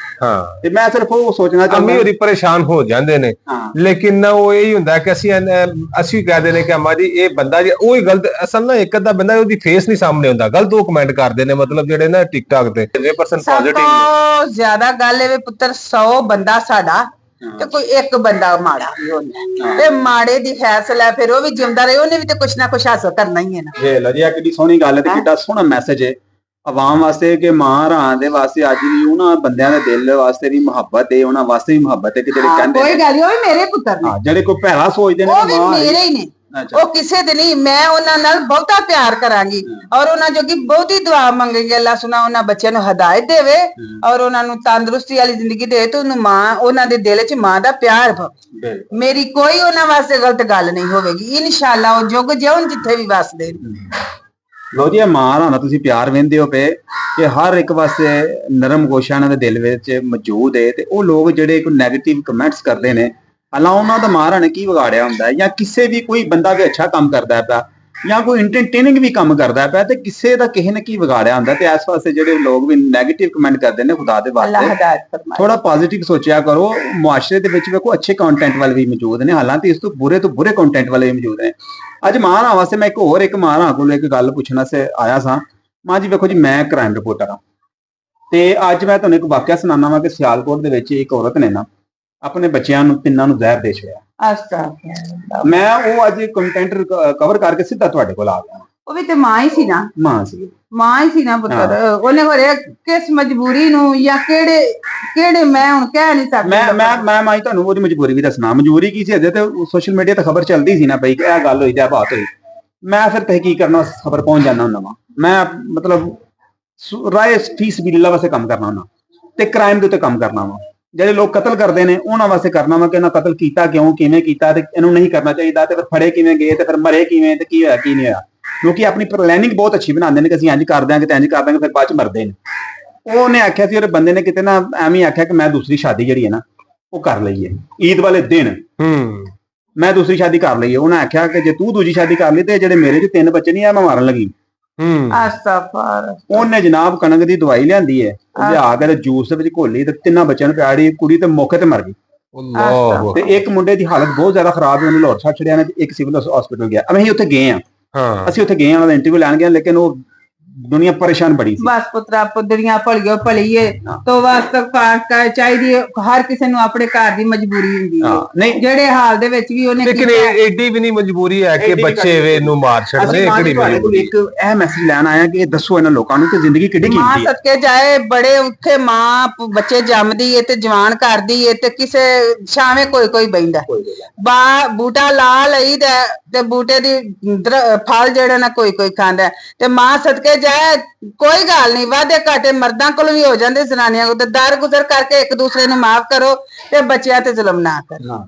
ਤੇ ਮੈਂ ਸਿਰਫ ਉਹ ਸੋਚਣਾ ਚਾਹੁੰਦਾ, ਅੰਮੀ ਹੋਰੀ ਪਰੇਸ਼ਾਨ ਹੋ ਜਾਂਦੇ ਨੇ, ਲੇਕਿਨ ਉਹ ਇਹੀ ਹੁੰਦਾ ਕਿ ਅਸੀਂ ਕਹਦੇ ਨੇ ਕਿ ਅੰਮਾ ਜੀ ਇਹ ਬੰਦਾ ਜੇ ਉਹ ਹੀ ਗਲਤ, ਅਸਲ ਨਾ ਇੱਕ ਅੱਧਾ ਬੰਦਾ ਉਹਦੀ ਫੇਸ ਨਹੀਂ ਸਾਹਮਣੇ ਹੁੰਦਾ, ਗਲਤ ਉਹ ਕਮੈਂਟ ਕਰਦੇ ਨੇ, ਮਤਲਬ ਜਿਹੜੇ ਨਾ ਟਿਕਟੌਕ ਤੇ 90% ਪੋਜ਼ਿਟਿਵ ਨੇ। ਜ਼ਿਆਦਾ ਗੱਲ ਇਹ ਪੁੱਤਰ 100 ਬੰਦਾ ਸਾਡਾ ਤੇ ਕੋਈ ਇੱਕ ਬੰਦਾ ਮਾੜਾ ਵੀ ਹੁੰਦਾ, ਤੇ ਮਾੜੇ ਦੀ ਫੈਸਲਾ ਫਿਰ ਉਹ ਵੀ ਜਿਉਂਦਾ ਰਹੇ, ਉਹਨੇ ਵੀ ਤੇ ਕੁਛ ਨਾ ਕੁਛ ਹਾਸਲ ਕਰਨਾ ਹੀ ਹੈ ਨਾ। ਵੇਖ ਲਓ ਜੀ, ਆ ਕਿੰਨੀ ਸੋਹਣੀ ਗੱਲ ਹੈ ਤੇ ਕਿੰਨਾ ਸੋਹਣਾ ਮੈਸੇਜ ਹੈ ਆਵਾਮ ਵਾਸਤੇ ਕਿ ਮਾਂ ਰਾਂ ਦੇ ਵਾਸਤੇ ਅੱਜ ਵੀ ਉਹਨਾਂ ਬੰਦਿਆਂ ਦੇ ਦਿਲ ਵਾਸਤੇ ਵੀ ਮੁਹੱਬਤ ਹੈ, ਉਹਨਾਂ ਵਾਸਤੇ ਵੀ ਮੁਹੱਬਤ ਹੈ ਕਿ ਜਿਹੜੇ ਕਹਿੰਦੇ ਕੋਈ ਗੱਲ ਉਹ ਵੀ ਮੇਰੇ ਪੁੱਤਰ ਨੇ, ਜਿਹੜੇ ਕੋਈ ਭੈੜਾ ਸੋਚਦੇ ਨੇ ਉਹ ਵੀ ਮੇਰੇ ਹੀ ਨੇ, ਉਹ ਕਿਸੇ ਦੇ ਨਹੀਂ। ਮੈਂ ਉਹਨਾਂ ਨਾਲ ਬਹੁਤਾ ਪਿਆਰ ਕਰਾਂਗੀ ਔਰ ਉਹਨਾਂ ਜੋਗੀ ਬਹੁਤੀ ਦੁਆ ਮੰਗਾਂਗੀ, ਅੱਲਾ ਸੁਣਾ ਉਹਨਾਂ ਬੱਚਿਆਂ ਨੂੰ ਹਦਾਇਤ ਦੇਵੇ ਔਰ ਉਹਨਾਂ ਨੂੰ ਤੰਦਰੁਸਤੀ ਵਾਲੀ ਜ਼ਿੰਦਗੀ ਦੇਵੇ ਤੇ ਉਹਨੂੰ ਮਾਂ, ਉਹਨਾਂ ਦੇ ਦਿਲ 'ਚ ਮਾਂ ਦਾ ਪਿਆਰ ਪਵੇ। ਮੇਰੀ ਕੋਈ ਉਹਨਾਂ ਵਾਸਤੇ ਗਲਤ ਗੱਲ ਨਹੀਂ ਹੋਵੇਗੀ ਇਨਸ਼ਾਅੱਲਾ। ਉਹ ਜੁਗ ਜਿਉਣ ਜਿੱਥੇ ਵੀ ਵਸਦੇ ਨੇ। ਲੋ ਜੀ, ਮਾਂ ਨਾਲ ਤੁਸੀਂ ਪਿਆਰ ਵਹਿੰਦੇ ਹੋ ਪਏ ਕਿ ਹਰ ਇੱਕ ਵਾਸਤੇ ਨਰਮ ਗੋਸ਼ਾ ਇਹਨਾਂ ਦੇ ਦਿਲ ਵਿੱਚ ਮੌਜੂਦ ਹੈ, ਤੇ ਉਹ ਲੋਕ ਜਿਹੜੇ ਕੋਈ ਨੈਗੇਟਿਵ ਕਮੈਂਟਸ ਕਰਦੇ ਨੇ, ਅੱਲਾ ਉਹਨਾਂ ਦਾ ਮਾਂ ਨੇ ਕੀ ਵਿਗਾੜਿਆ ਹੁੰਦਾ, ਜਾਂ ਕਿਸੇ ਵੀ ਕੋਈ ਬੰਦਾ ਵੀ ਅੱਛਾ ਕੰਮ ਕਰਦਾ ਪਿਆ ਜਾਂ ਕੋਈ ਐਂਟਰਟੇਨਿੰਗ ਵੀ ਕੰਮ ਕਰਦਾ ਪਿਆ ਤੇ ਕਿਸੇ ਦਾ ਕਿਸੇ ਨੇ ਕੀ ਵਿਗਾੜਿਆ ਹੁੰਦਾ। ਤੇ ਇਸ ਵਾਸਤੇ ਜਿਹੜੇ ਲੋਕ ਵੀ ਨੈਗੇਟਿਵ ਕਮੈਂਟ ਕਰਦੇ ਨੇ, ਖੁਦਾ ਦੇ ਵਾਸਤੇ ਥੋੜਾ ਪੋਜ਼ਿਟਿਵ ਸੋਚਿਆ ਕਰੋ। ਮੁਆਸ਼ਰੇ ਦੇ ਵਿੱਚ ਵੇਖੋ ਅੱਛੇ ਕੰਟੈਂਟ ਵਾਲੇ ਵੀ ਮੌਜੂਦ ਨੇ, ਹਾਲਾਂਕਿ ਇਸ ਤੋਂ ਬੁਰੇ ਕੰਟੈਂਟ ਵਾਲੇ ਵੀ ਮੌਜੂਦ ਨੇ। ਅੱਜ ਮਾਂ ਰਾਂ ਵਾਸਤੇ ਮੈਂ ਇੱਕ ਮਾਂ ਰਾਂ ਕੋਲ ਇੱਕ ਗੱਲ ਪੁੱਛਣਾ ਸੇ ਆਇਆ ਸਾਂ। ਮਾਂ ਜੀ ਵੇਖੋ ਜੀ, ਮੈਂ ਕ੍ਰਾਈਮ ਰਿਪੋਰਟਰ ਹਾਂ ਤੇ ਅੱਜ ਮੈਂ ਤੁਹਾਨੂੰ ਇੱਕ ਵਾਕਿਆ ਸੁਣਾਉਣਾ ਵਾ ਕਿ ਸਿਆਲਕੋਟ ਦੇ ਵਿੱਚ ਇੱਕ ਔਰਤ ਨੇ ਨਾ ਆਪਣੇ ਬੱਚਿਆਂ ਨੂੰ ਤਿੰਨਾਂ ਨੂੰ ਜ਼ਹਿਰ ਦੇ ਛੜਿਆ। ਅਸਤਾਫਿਰullah। ਮੈਂ ਉਹ ਅੱਜ ਕੰਟੈਂਟ ਕਵਰ ਕਰਕੇ ਸਿੱਧਾ ਤੁਹਾਡੇ ਕੋਲ ਆ ਗਿਆ। ਉਹ ਵੀ ਤੇ ਮਾਂ ਹੀ ਸੀ ਨਾ, ਮਾਂ ਸੀ ਪੁੱਤਰ। ਉਹਨੇ ਹੋਰੇ ਕਿਸ ਮਜਬੂਰੀ ਨੂੰ ਜਾਂ ਕਿਹੜੇ ਮੈਂ ਹੁਣ ਕਹਿ ਨਹੀਂ ਸਕਦੀ। ਮੈਂ ਮਾਈ ਤੁਹਾਨੂੰ ਉਹਦੀ ਮਜਬੂਰੀ ਵੀ ਦੱਸਣਾ। ਮਜਬੂਰੀ ਕੀ ਸੀ? ਅਜੇ ਤੇ ਸੋਸ਼ਲ ਮੀਡੀਆ ਤੇ ਖਬਰ ਚੱਲਦੀ ਸੀ ਨਾ ਬਈ ਇਹ ਗੱਲ ਹੋਈ ਜਾਂ ਬਾਤ ਹੋਈ। ਮੈਂ ਫਿਰ ਤਹਿਕੀਕ ਕਰਨਾ, ਉਸ ਖਬਰ ਪਹੁੰਚ ਜਾਣਾ ਹੁੰਦਾ ਵਾ। ਮੈਂ ਮਤਲਬ ਰਾਏ ਫੀ ਸਬੀਲਿਲ੍ਲਾਹ ਵਾਸਤੇ ਕੰਮ ਕਰਨਾ ਹੁੰਦਾ ਤੇ ਕ੍ਰਾਈਮ ਦੇ ਉੱਤੇ ਕੰਮ ਕਰਨਾ ਵਾ। ਜਿਹੜੇ ਲੋਕ ਕਤਲ ਕਰਦੇ ਨੇ ਉਹਨਾਂ ਵਾਸਤੇ ਕਰਨਾ ਵਾ ਕਿ ਇਹਨਾਂ ਕਤਲ ਕੀਤਾ ਕਿਉਂ, ਕਿਵੇਂ ਕੀਤਾ ਤੇ ਇਹਨੂੰ ਨਹੀਂ ਕਰਨਾ ਚਾਹੀਦਾ, ਤੇ ਫਿਰ ਫੜੇ ਕਿਵੇਂ ਗਏ ਤੇ ਫਿਰ ਮਰੇ ਕਿਵੇਂ ਤੇ ਕੀ ਹੋਇਆ ਕੀ ਨਹੀਂ ਹੋਇਆ। ਕਿਉਂਕਿ ਆਪਣੀ ਪਲੈਨਿੰਗ ਬਹੁਤ ਅੱਛੀ ਬਣਾਉਂਦੇ ਨੇ ਕਿ ਅਸੀਂ ਇੰਜ ਕਰ ਦਿਆਂਗੇ ਤੇ ਇੰਜ ਕਰ ਦਿਆਂਗੇ, ਫਿਰ ਬਾਅਦ ਚ ਮਰਦੇ ਨੇ। ਉਹਨੇ ਆਖਿਆ ਸੀ, ਉਹਦੇ ਬੰਦੇ ਨੇ ਕਿਤੇ ਨਾ ਐਵੇਂ ਆਖਿਆ ਕਿ ਮੈਂ ਦੂਸਰੀ ਸ਼ਾਦੀ ਜਿਹੜੀ ਹੈ ਨਾ ਉਹ ਕਰ ਲਈਏ ਈਦ ਵਾਲੇ ਦਿਨ। ਮੈਂ ਦੂਸਰੀ ਸ਼ਾਦੀ ਕਰ ਲਈ। ਉਹਨੇ ਆਖਿਆ ਕਿ ਜੇ ਤੂੰ ਦੂਜੀ ਸ਼ਾਦੀ ਕਰ ਲਈ ਤੇ ਜਿਹੜੇ ਮੇਰੇ ਚ 3 ਬੱਚੇ ਨਹੀਂ ਆ ਮੈਂ ਮਾਰਨ ਲੱਗੀ। ਅਸਤਾਫਿਰ। ਉਹਨੇ ਜਨਾਬ ਕਣਕ ਦੀ ਦਵਾਈ ਲਿਆਂਦੀ ਹੈ, ਲਿਆ ਕੇ ਤੇ ਜੂਸ ਦੇ ਵਿੱਚ ਘੋਲੀ ਤੇ 3 ਬੱਚਿਆਂ ਨੂੰ ਪਿਆੜੀ। ਕੁੜੀ ਤੇ ਮੌਕੇ ਤੇ ਮਰ ਗਈ ਤੇ ਇੱਕ ਮੁੰਡੇ ਦੀ ਹਾਲਤ ਬਹੁਤ ਜ਼ਿਆਦਾ ਖਰਾਬ ਹੈ, ਉਹਨੂੰ ਲਾਹੌਰ ਛੱਡ ਛੜਿਆ ਨੇ। ਇੱਕ ਸਿਵਲ ਹਸਪੀਟਲ ਗਿਆ। ਅਸੀਂ ਉੱਥੇ ਗਏ ਆ, ਅਸੀਂ ਉੱਥੇ ਗਏ ਆ, ਉਹਦਾ ਇੰਟਰਵਿਊ ਲੈਣ ਗਏ, ਲੇਕਿਨ ਉਹ ਦੁਨੀਆ ਪਰੇਸ਼ਾਨ ਬੜੀ ਸੀ। ਬਸ ਪੁੱਤਰਾ ਦੁਨੀਆ ਭਲਿਓ ਭਲੀਏ ਤੋਂ ਵਾਸਤੇ ਚਾਹੀਦੀ ਹਰ ਕਿਸੇ ਨੂੰ ਆਪਣੇ ਘਰ ਦੀ ਮਜਬੂਰੀ ਹੁੰਦੀ ਹੈ। ਨਹੀਂ ਜਿਹੜੇ ਹਾਲ ਦੇ ਵਿੱਚ ਵੀ ਉਹਨੇ ਲੇਕਿਨ ਐਡੀ ਵੀ ਨਹੀਂ ਮਜਬੂਰੀ ਹੈ ਕਿ ਬੱਚੇ ਵੇ ਨੂੰ ਮਾਰ ਛੱਡਦੇ। ਤੁਹਾਡੇ ਕੋਲ ਇੱਕ ਇਹ ਮੈਸੇਜ ਲੈਣ ਆਇਆ ਕਿ ਇਹ ਦੱਸੋ ਇਹਨਾਂ ਲੋਕਾਂ ਨੂੰ ਕਿ ਜ਼ਿੰਦਗੀ ਕਿੱਡੀ ਕੀਮਤੀ ਹੈ। ਮਾਂ ਸਦਕੇ ਜਾਏ, ਬੜੇ ਉੱਥੇ ਮਾਂ ਬੱਚੇ ਜੰਮਦੀ ਏ ਤੇ ਜਵਾਨ ਕਰਦੀ ਏ ਤੇ ਕਿਸੇ ਛਾਵੇਂ ਕੋਈ ਬੈਂਦਾ ਬੂਟਾ ਲਾ ਲਈਦਾ ਤੇ ਬੂਟੇ ਦੀ ਫਲ ਜਿਹੜਾ ਨਾ ਕੋਈ ਖਾਂਦਾ। ਤੇ ਮਾਂ ਸਦਕੇ ਜਾਏ, ਕੋਈ ਗੱਲ ਨਹੀਂ, ਵਾਧੇ ਘਾਟੇ ਮਰਦਾਂ ਕੋਲ ਵੀ ਹੋ ਜਾਂਦੇ, ਜ਼ਨਾਨੀਆਂ ਕੋਲ। ਤੇ ਦਰ ਗੁਜ਼ਰ ਕਰਕੇ ਇੱਕ ਦੂਸਰੇ ਨੂੰ ਮਾਫ ਕਰੋ ਤੇ ਬੱਚਿਆਂ ਤੇ ਜ਼ੁਲਮ ਨਾ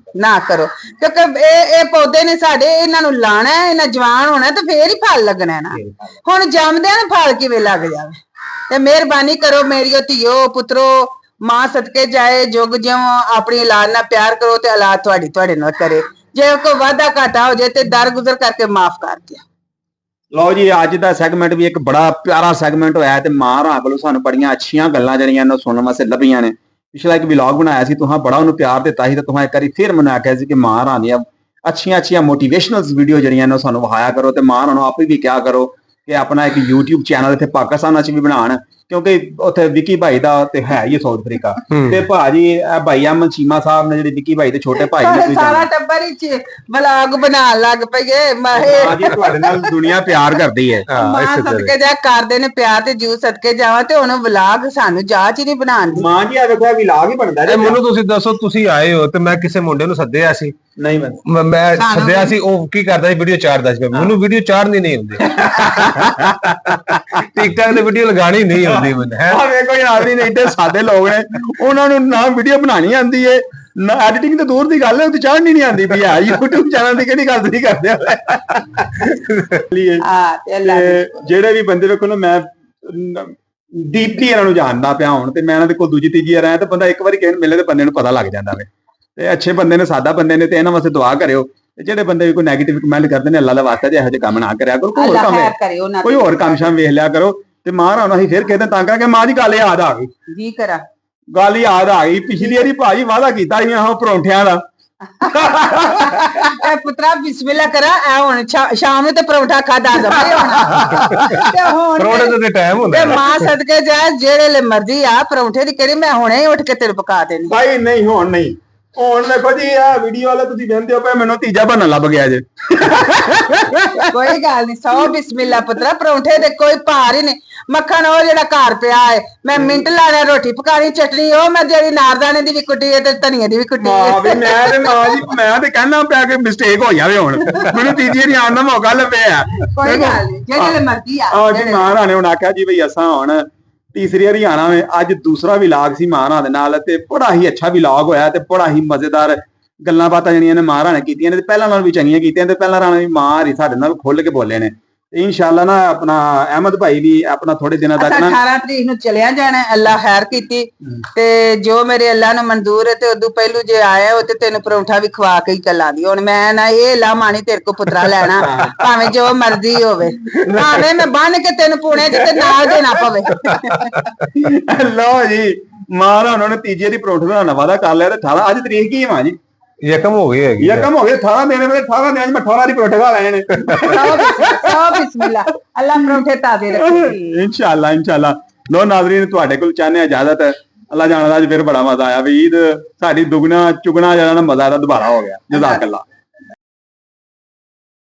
ਕਰੋ। ਕਿਉਂਕਿ ਇਹ ਪੌਦੇ ਨੇ ਸਾਡੇ, ਇਹਨਾਂ ਨੂੰ ਲਾਣਾ, ਇਹਨਾਂ ਜਵਾਨ ਹੋਣਾ ਤੇ ਫੇਰ ਹੀ ਫਲ ਲੱਗਣਾ ਨਾ। ਹੁਣ ਜੰਮਦਿਆਂ ਨੂੰ ਫਲ ਕਿਵੇਂ ਲੱਗ ਜਾਵੇ? ਤੇ ਮਿਹਰਬਾਨੀ ਕਰੋ ਮੇਰੀਓ ਧੀਓ ਪੁੱਤਰੋ, ਮਾਂ ਸਦਕੇ ਜਾਏ, ਜੁਗ ਜਿਉਂ ਆਪਣੀ ਔਲਾਦ ਨਾਲ ਪਿਆਰ ਕਰੋ ਤੇ ਔਲਾਦ ਤੁਹਾਡੇ ਨਾਲ ਕਰੇ। ਜੇ ਕੋਈ ਵਾਧਾ ਘਾਟਾ ਹੋ ਜਾਏ ਤੇ ਦਰ ਗੁਜ਼ਰ ਕਰਕੇ ਮਾਫ ਕਰ ਦਿਓ। ਲਓ ਜੀ, ਅੱਜ ਦਾ ਸੈਗਮੈਂਟ ਵੀ ਇੱਕ ਬੜਾ ਪਿਆਰਾ ਸੈਗਮੈਂਟ ਹੋਇਆ ਤੇ ਮਾਂ ਰਾਹ ਕੋਲੋਂ ਸਾਨੂੰ ਬੜੀਆਂ ਅੱਛੀਆਂ ਗੱਲਾਂ ਜਿਹੜੀਆਂ ਨੇ ਸੁਣਨ ਵਾਸਤੇ ਲੱਭੀਆਂ ਨੇ। ਪਿਛਲਾ ਇੱਕ ਵਲੌਗ ਬਣਾਇਆ ਸੀ, ਤੁਹਾਂ ਬੜਾ ਉਹਨੂੰ ਪਿਆਰ ਦਿੱਤਾ ਸੀ ਤੇ ਤੁਹਾਂ ਇੱਕ ਵਾਰੀ ਫਿਰ ਮੈਨੂੰ ਆਖਿਆ ਸੀ ਕਿ ਮਾਂ ਰਾਹ ਦੀਆਂ ਅੱਛੀਆਂ ਮੋਟੀਵੇਸ਼ਨਲ ਵੀਡੀਓ ਜਿਹੜੀਆਂ ਨੇ ਉਹ ਸਾਨੂੰ ਵਿਖਾਇਆ ਕਰੋ। ਤੇ ਮਾਂ ਰਾਹ ਨੂੰ ਆਪੇ ਵੀ ਕਿਹਾ ਕਰੋ ਕਿ ਆਪਣਾ ਇੱਕ YouTube ਚੈਨਲ ਇੱਥੇ ਪਾਕਿਸਤਾਨ 'ਚ ਵੀ ਬਣਾਉਣ, ਕਿਉਂਕਿ ਉੱਥੇ ਵਿੱਕੀ ਭਾਈ ਦਾ ਤੇ ਹੈ ਹੀ ਸਾਊਥ ਅਫਰੀਕਾ ਤੇ ਭਾਜੀ ਭਾਈ ਅਹਿਮਦ ਚੀਮਾ ਸਾਹਿਬ ਨੇ ਜਿਹੜੇ ਵਿੱਕੀ ਭਾਈ ਦੇ ਛੋਟੇ ਭਾਈ ਨੇ, ਸਾਰਾ ਟੱਬਰ ਹੀ ਵਲੌਗ ਬਣਾਉਣ ਲੱਗ ਪਈਏ। ਜੀ ਤੁਹਾਡੇ ਨਾਲ ਦੁਨੀਆ ਪਿਆਰ ਕਰਦੀ ਹੈ। ਮਾਂ ਸਦਕੇ ਜਾ ਕਰਦੇ ਨੇ ਪਿਆਰ ਤੇ ਜੂ ਸਦਕੇ ਜਾਵਾਂ ਤੇ ਹੁਣ ਵਲੌਗ ਸਾਨੂੰ ਜਾਚ ਹੀ ਨਹੀਂ ਬਣਾਉਣ ਦੀ। ਮਾਂ ਜੀ ਆ ਵੇਖੋ ਵਲੌਗ ਹੀ ਬਣਦਾ ਜੀ। ਮੈਨੂੰ ਤੁਸੀਂ ਦੱਸੋ, ਤੁਸੀਂ ਆਏ ਹੋ ਤੇ ਮੈਂ ਕਿਸੇ ਮੁੰਡੇ ਨੂੰ ਸੱਦਿਆ ਸੀ? ਨਹੀਂ ਮੈਂ ਸੱਦਿਆ ਸੀ, ਉਹ ਕੀ ਕਰਦਾ ਸੀ? ਵੀਡੀਓ ਚਾੜਦਾ ਸੀ। ਮੈਨੂੰ ਵੀਡੀਓ ਚਾੜਨੀ ਨਹੀਂ ਹੁੰਦੀ, ਟਿਕਟਾਕ ਤੇ ਵੀਡੀਓ ਲਗਾਣੀ ਨਹੀਂ ਹੁੰਦੀ ਮੈਨੂੰ। ਆ ਵੇਖੋ ਯਾਰ, ਨਹੀਂ ਇੱਥੇ ਸਾਡੇ ਲੋਕ ਨੇ, ਉਹਨਾਂ ਨੂੰ ਨਾ ਵੀਡੀਓ ਬਣਾਣੀ ਆਉਂਦੀ ਏ ਨਾ ਐਡੀਟਿੰਗ ਤੇ ਦੂਰ ਦੀ ਗੱਲ ਹੈ, ਉਹ ਤੇ ਚਾੜਨੀ ਨਹੀਂ ਆਉਂਦੀ ਵੀ ਆ YouTube ਚੈਨਲ ਦੀ ਕਿਹੜੀ ਗੱਲ ਤੁਸੀਂ ਕਰਦੇ ਹੋ। ਜਿਹੜੇ ਵੀ ਬੰਦੇ ਵੇਖੋ ਨਾ, ਮੈਂ ਡੀਪਲੀ ਇਹਨਾਂ ਨੂੰ ਜਾਣਦਾ ਪਿਆ ਹੁਣ ਤੇ ਮੈਂ ਇਹਨਾਂ ਦੇ ਕੋਲ ਦੂਜੀ ਤੀਜੀ ਵਾਰ ਆਇਆ ਤਾਂ ਬੰਦਾ ਇੱਕ ਵਾਰੀ ਕਹਿਣ ਮਿਲੇ ਤੇ ਬੰਦੇ ਨੂੰ ਪਤਾ ਲੱਗ ਜਾਂਦਾ ਵੇ। ਤੇ ਅੱਛੇ ਬੰਦੇ ਨੇ, ਸਾਦਾ ਬੰਦੇ ਨੇ, ਤੇ ਇਹਨਾਂ ਵਾਸਤੇ ਦੁਆ ਕਰਿਓ। ਤੇ ਜਿਹੜੇ ਬੰਦੇ ਵੀ ਕੋਈ ਨੈਗੇਟਿਵ ਕਮੈਂਟ ਕਰਦੇ ਨੇ, ਅੱਲਾ ਦਾ ਵਾਸਤਾ ਜੇ ਇਹੋ ਜਿਹੇ ਕੰਮ ਨਾ ਕਰਿਆ ਕਰੋ, ਕੋਈ ਹੋਰ ਕੰਮ ਸ਼ਾਮ ਵੇਖ ਲਿਆ ਕਰੋ। ਤੇ ਮਾਂ ਰਾਹ ਨੂੰ ਅਸੀਂ ਫਿਰ ਕਹਿੰਦੇ ਤਾਂ ਕਰਕੇ ਮਾਂ ਦੀ ਗੱਲ ਯਾਦ ਆ ਗਈ ਜੀ ਕਰਾ ਗੱਲ ਯਾਦ ਆ ਗਈ। ਪਿਛਲੀ ਵਾਰੀ ਭਾਜੀ ਵਾਅਦਾ ਕੀਤਾ ਸੀ ਉਹ ਪਰੌਂਠਿਆਂ ਦਾ। ਪੁੱਤਰਾ ਬਿਸਮਿਲ੍ਲਾ ਕਰਾ, ਐ ਹੁਣ ਸ਼ਾਮ ਨੂੰ ਤੇ ਪਰੌਂਠਾ ਖਾਦਾ ਜਾਵੇ ਤੇ ਹੁਣ ਪਰੌਂਠੇ ਦੇ ਟਾਈਮ ਹੁੰਦਾ ਤੇ ਮਾਂ ਸਦਕੇ ਜਾ, ਜਿਹੜੇ ਲੈ ਮਰਜ਼ੀ ਆ ਪਰੌਂਠੇ ਦੀ ਕਿਹੜੀ, ਮੈਂ ਹੁਣੇ ਉੱਠ ਕੇ ਤੇਰੇ ਪਕਾ ਦੇਣੀ। ਭਾਈ ਨਹੀਂ ਹੁਣ ਨਹੀਂ, ਹੁਣ ਦੇਖੋ ਜੀ ਆ ਵੀਡੀਓ ਵਾਲੇ ਤੁਸੀਂ ਕਹਿੰਦੇ ਹੋ ਪਏ, ਮੈਨੂੰ ਤੀਜਾ ਬਹਾਨਾ ਲੱਭ ਗਿਆ ਜੇ। ਕੋਈ ਗੱਲ ਨਹੀਂ, ਸੌ ਬਿਸਮਿਲ੍ਲਾ ਪੁੱਤਰਾ, ਪਰੌਂਠੇ ਦੇ ਕੋਈ ਭਾਰ ਹੀ ਨਹੀਂ। ਮੱਖਣ ਉਹ ਜਿਹੜਾ ਘਰ ਪਿਆ ਹੈ, ਮੈਂ ਮਿੰਟ ਲਾਣਾ, ਰੋਟੀ ਪਕਾਣੀ, ਚਟਨੀ ਉਹ ਮੈਂ ਜਿਹੜੀ ਨਾਰਦਾਨੇ ਦੀ ਵੀ ਕੁੱਟੀ ਹੈ ਤੇ ਧਨੀਏ ਦੀ ਵੀ ਕੁੱਟੀ ਹੈ। ਮੈਂ ਤੇ ਕਹਿਣਾ ਪਿਆ ਕਿ ਮਿਸਟੇਕ ਹੋ ਜਾਵੇ, ਹੁਣ ਮੈਨੂੰ ਤੀਜੀ ਵਾਰੀ ਆਉਣ ਦਾ ਮੌਕਾ ਲੱਭਿਆ। ਕੋਈ ਗੱਲ ਨਹੀਂ, ਜਿਹੜੇ ਮਰਜ਼ੀ ਆ। ਜੀ ਮਾਂ ਰਾਣੇ ਹੁਣ ਆਖਿਆ ਜੀ ਬਈ ਅਸਾਂ ਹੁਣ ਤੀਸਰੀ ਵਾਰੀ ਆਣਾ ਵੇ। ਅੱਜ ਦੂਸਰਾ ਵਲੌਗ ਸੀ ਮਾਂ ਰਾਣੇ ਦੇ ਨਾਲ ਤੇ ਬੜਾ ਹੀ ਅੱਛਾ ਵਲੌਗ ਹੋਇਆ ਤੇ ਬੜਾ ਹੀ ਮਜ਼ੇਦਾਰ ਗੱਲਾਂ ਬਾਤਾਂ ਜਿਹੜੀਆਂ ਨੇ ਮਾਂ ਰਾਣੇ ਕੀਤੀਆਂ ਨੇ ਤੇ ਪਹਿਲਾਂ ਨਾਲ ਵੀ ਚੰਗੀਆਂ ਕੀਤੀਆਂ ਤੇ ਪਹਿਲਾਂ ਰਾਣੇ ਵੀ ਮਾਂ ਹਰੀ ਸਾਡੇ ਨਾਲ ਖੁੱਲ ਕੇ ਬੋਲੇ ਨੇ। ਇਨਸ਼ਾਅੱਲਾ ਨਾ ਆਪਣਾ ਅਹਿਮਦ ਭਾਈ ਵੀ ਆਪਣਾ ਥੋੜੇ ਦਿਨਾਂ ਤੱਕ ਨਾ 18 ਤਰੀਕ ਨੂੰ ਚਲਿਆ ਜਾਣਾ, ਅੱਲਾ ਖੈਰ ਕੀਤੀ ਤੇ ਜੋ ਮੇਰੇ ਅੱਲਾ ਨੂੰ ਮਨਜ਼ੂਰ ਹੈ ਤੇ ਉਦੋਂ ਪਹਿਲੂ ਜੇ ਆਇਆ ਉਹ ਤੇ ਤੈਨੂੰ ਪਰੌਂਠਾ ਵੀ ਖਵਾ ਕੇ ਹੀ ਚੱਲਾਂਦੀ। ਹੁਣ ਮੈਂ ਨਾ ਇਹ ਲਾਮਾ ਨਹੀਂ ਤੇਰੇ ਕੋ ਪੁੱਤਰਾ ਲੈਣਾ, ਭਾਵੇਂ ਜੋ ਮਰਜ਼ੀ ਹੋਵੇ, ਭਾਵੇਂ ਮੈਂ ਬੰਨ ਕੇ ਤੈਨੂੰ ਪੁਣੇ ਚ ਤੇ ਨਾਲ ਦੇਣਾ ਪਵੇ। ਲਓ ਜੀ, ਮਾਂ ਰਾਣਾ ਨੇ ਤੀਜੇ ਦੀ ਪਰੌਂਠੇ ਦਾ ਵਾਅਦਾ ਕਰ ਲਿਆ ਤੇ 18 ਅੱਜ ਤਰੀਕ ਕੀ ਹੈ ਜੀ? ਯਕਮ ਹੋ ਗਈ ਹੈਗੀ, ਯਕਮ ਹੋ ਗਏ 18 ਦਿਨ ਮੇਰੇ 18 ਦਿਨ ਮੈਂ 18 ਦੀ ਪਰੌਂਠੇ ਖਾ ਲੈਣੇ ਨੇ। ਸੋ ਬਿਸਮਿਲ੍ਲਾ, ਅੱਲਾ ਪਰੌਂਠੇ ਤਾਜ਼ੇ ਰੱਖੇ ਇਨਸ਼ਾਅੱਲਾ। ਲੋ ਨਾਜ਼ਰੀਨ, ਤੁਹਾਡੇ ਕੋਲ ਚਾਹਨੇ ਇਜਾਜ਼ਤ ਅੱਲਾ ਜਾਣਦਾ ਅੱਜ ਫਿਰ ਬੜਾ ਮਜ਼ਾ ਆਇਆ ਵੀ ਈਦ ਸਾਡੀ ਦੁਗਣਾ ਚੁਗਣਾ ਜਿਹੜਾ ਨਾ ਮਜ਼ਾ ਇਹਦਾ ਦੁਬਾਰਾ ਹੋ ਗਿਆ ਜਜ਼ਾਕ ਅੱਲਾ।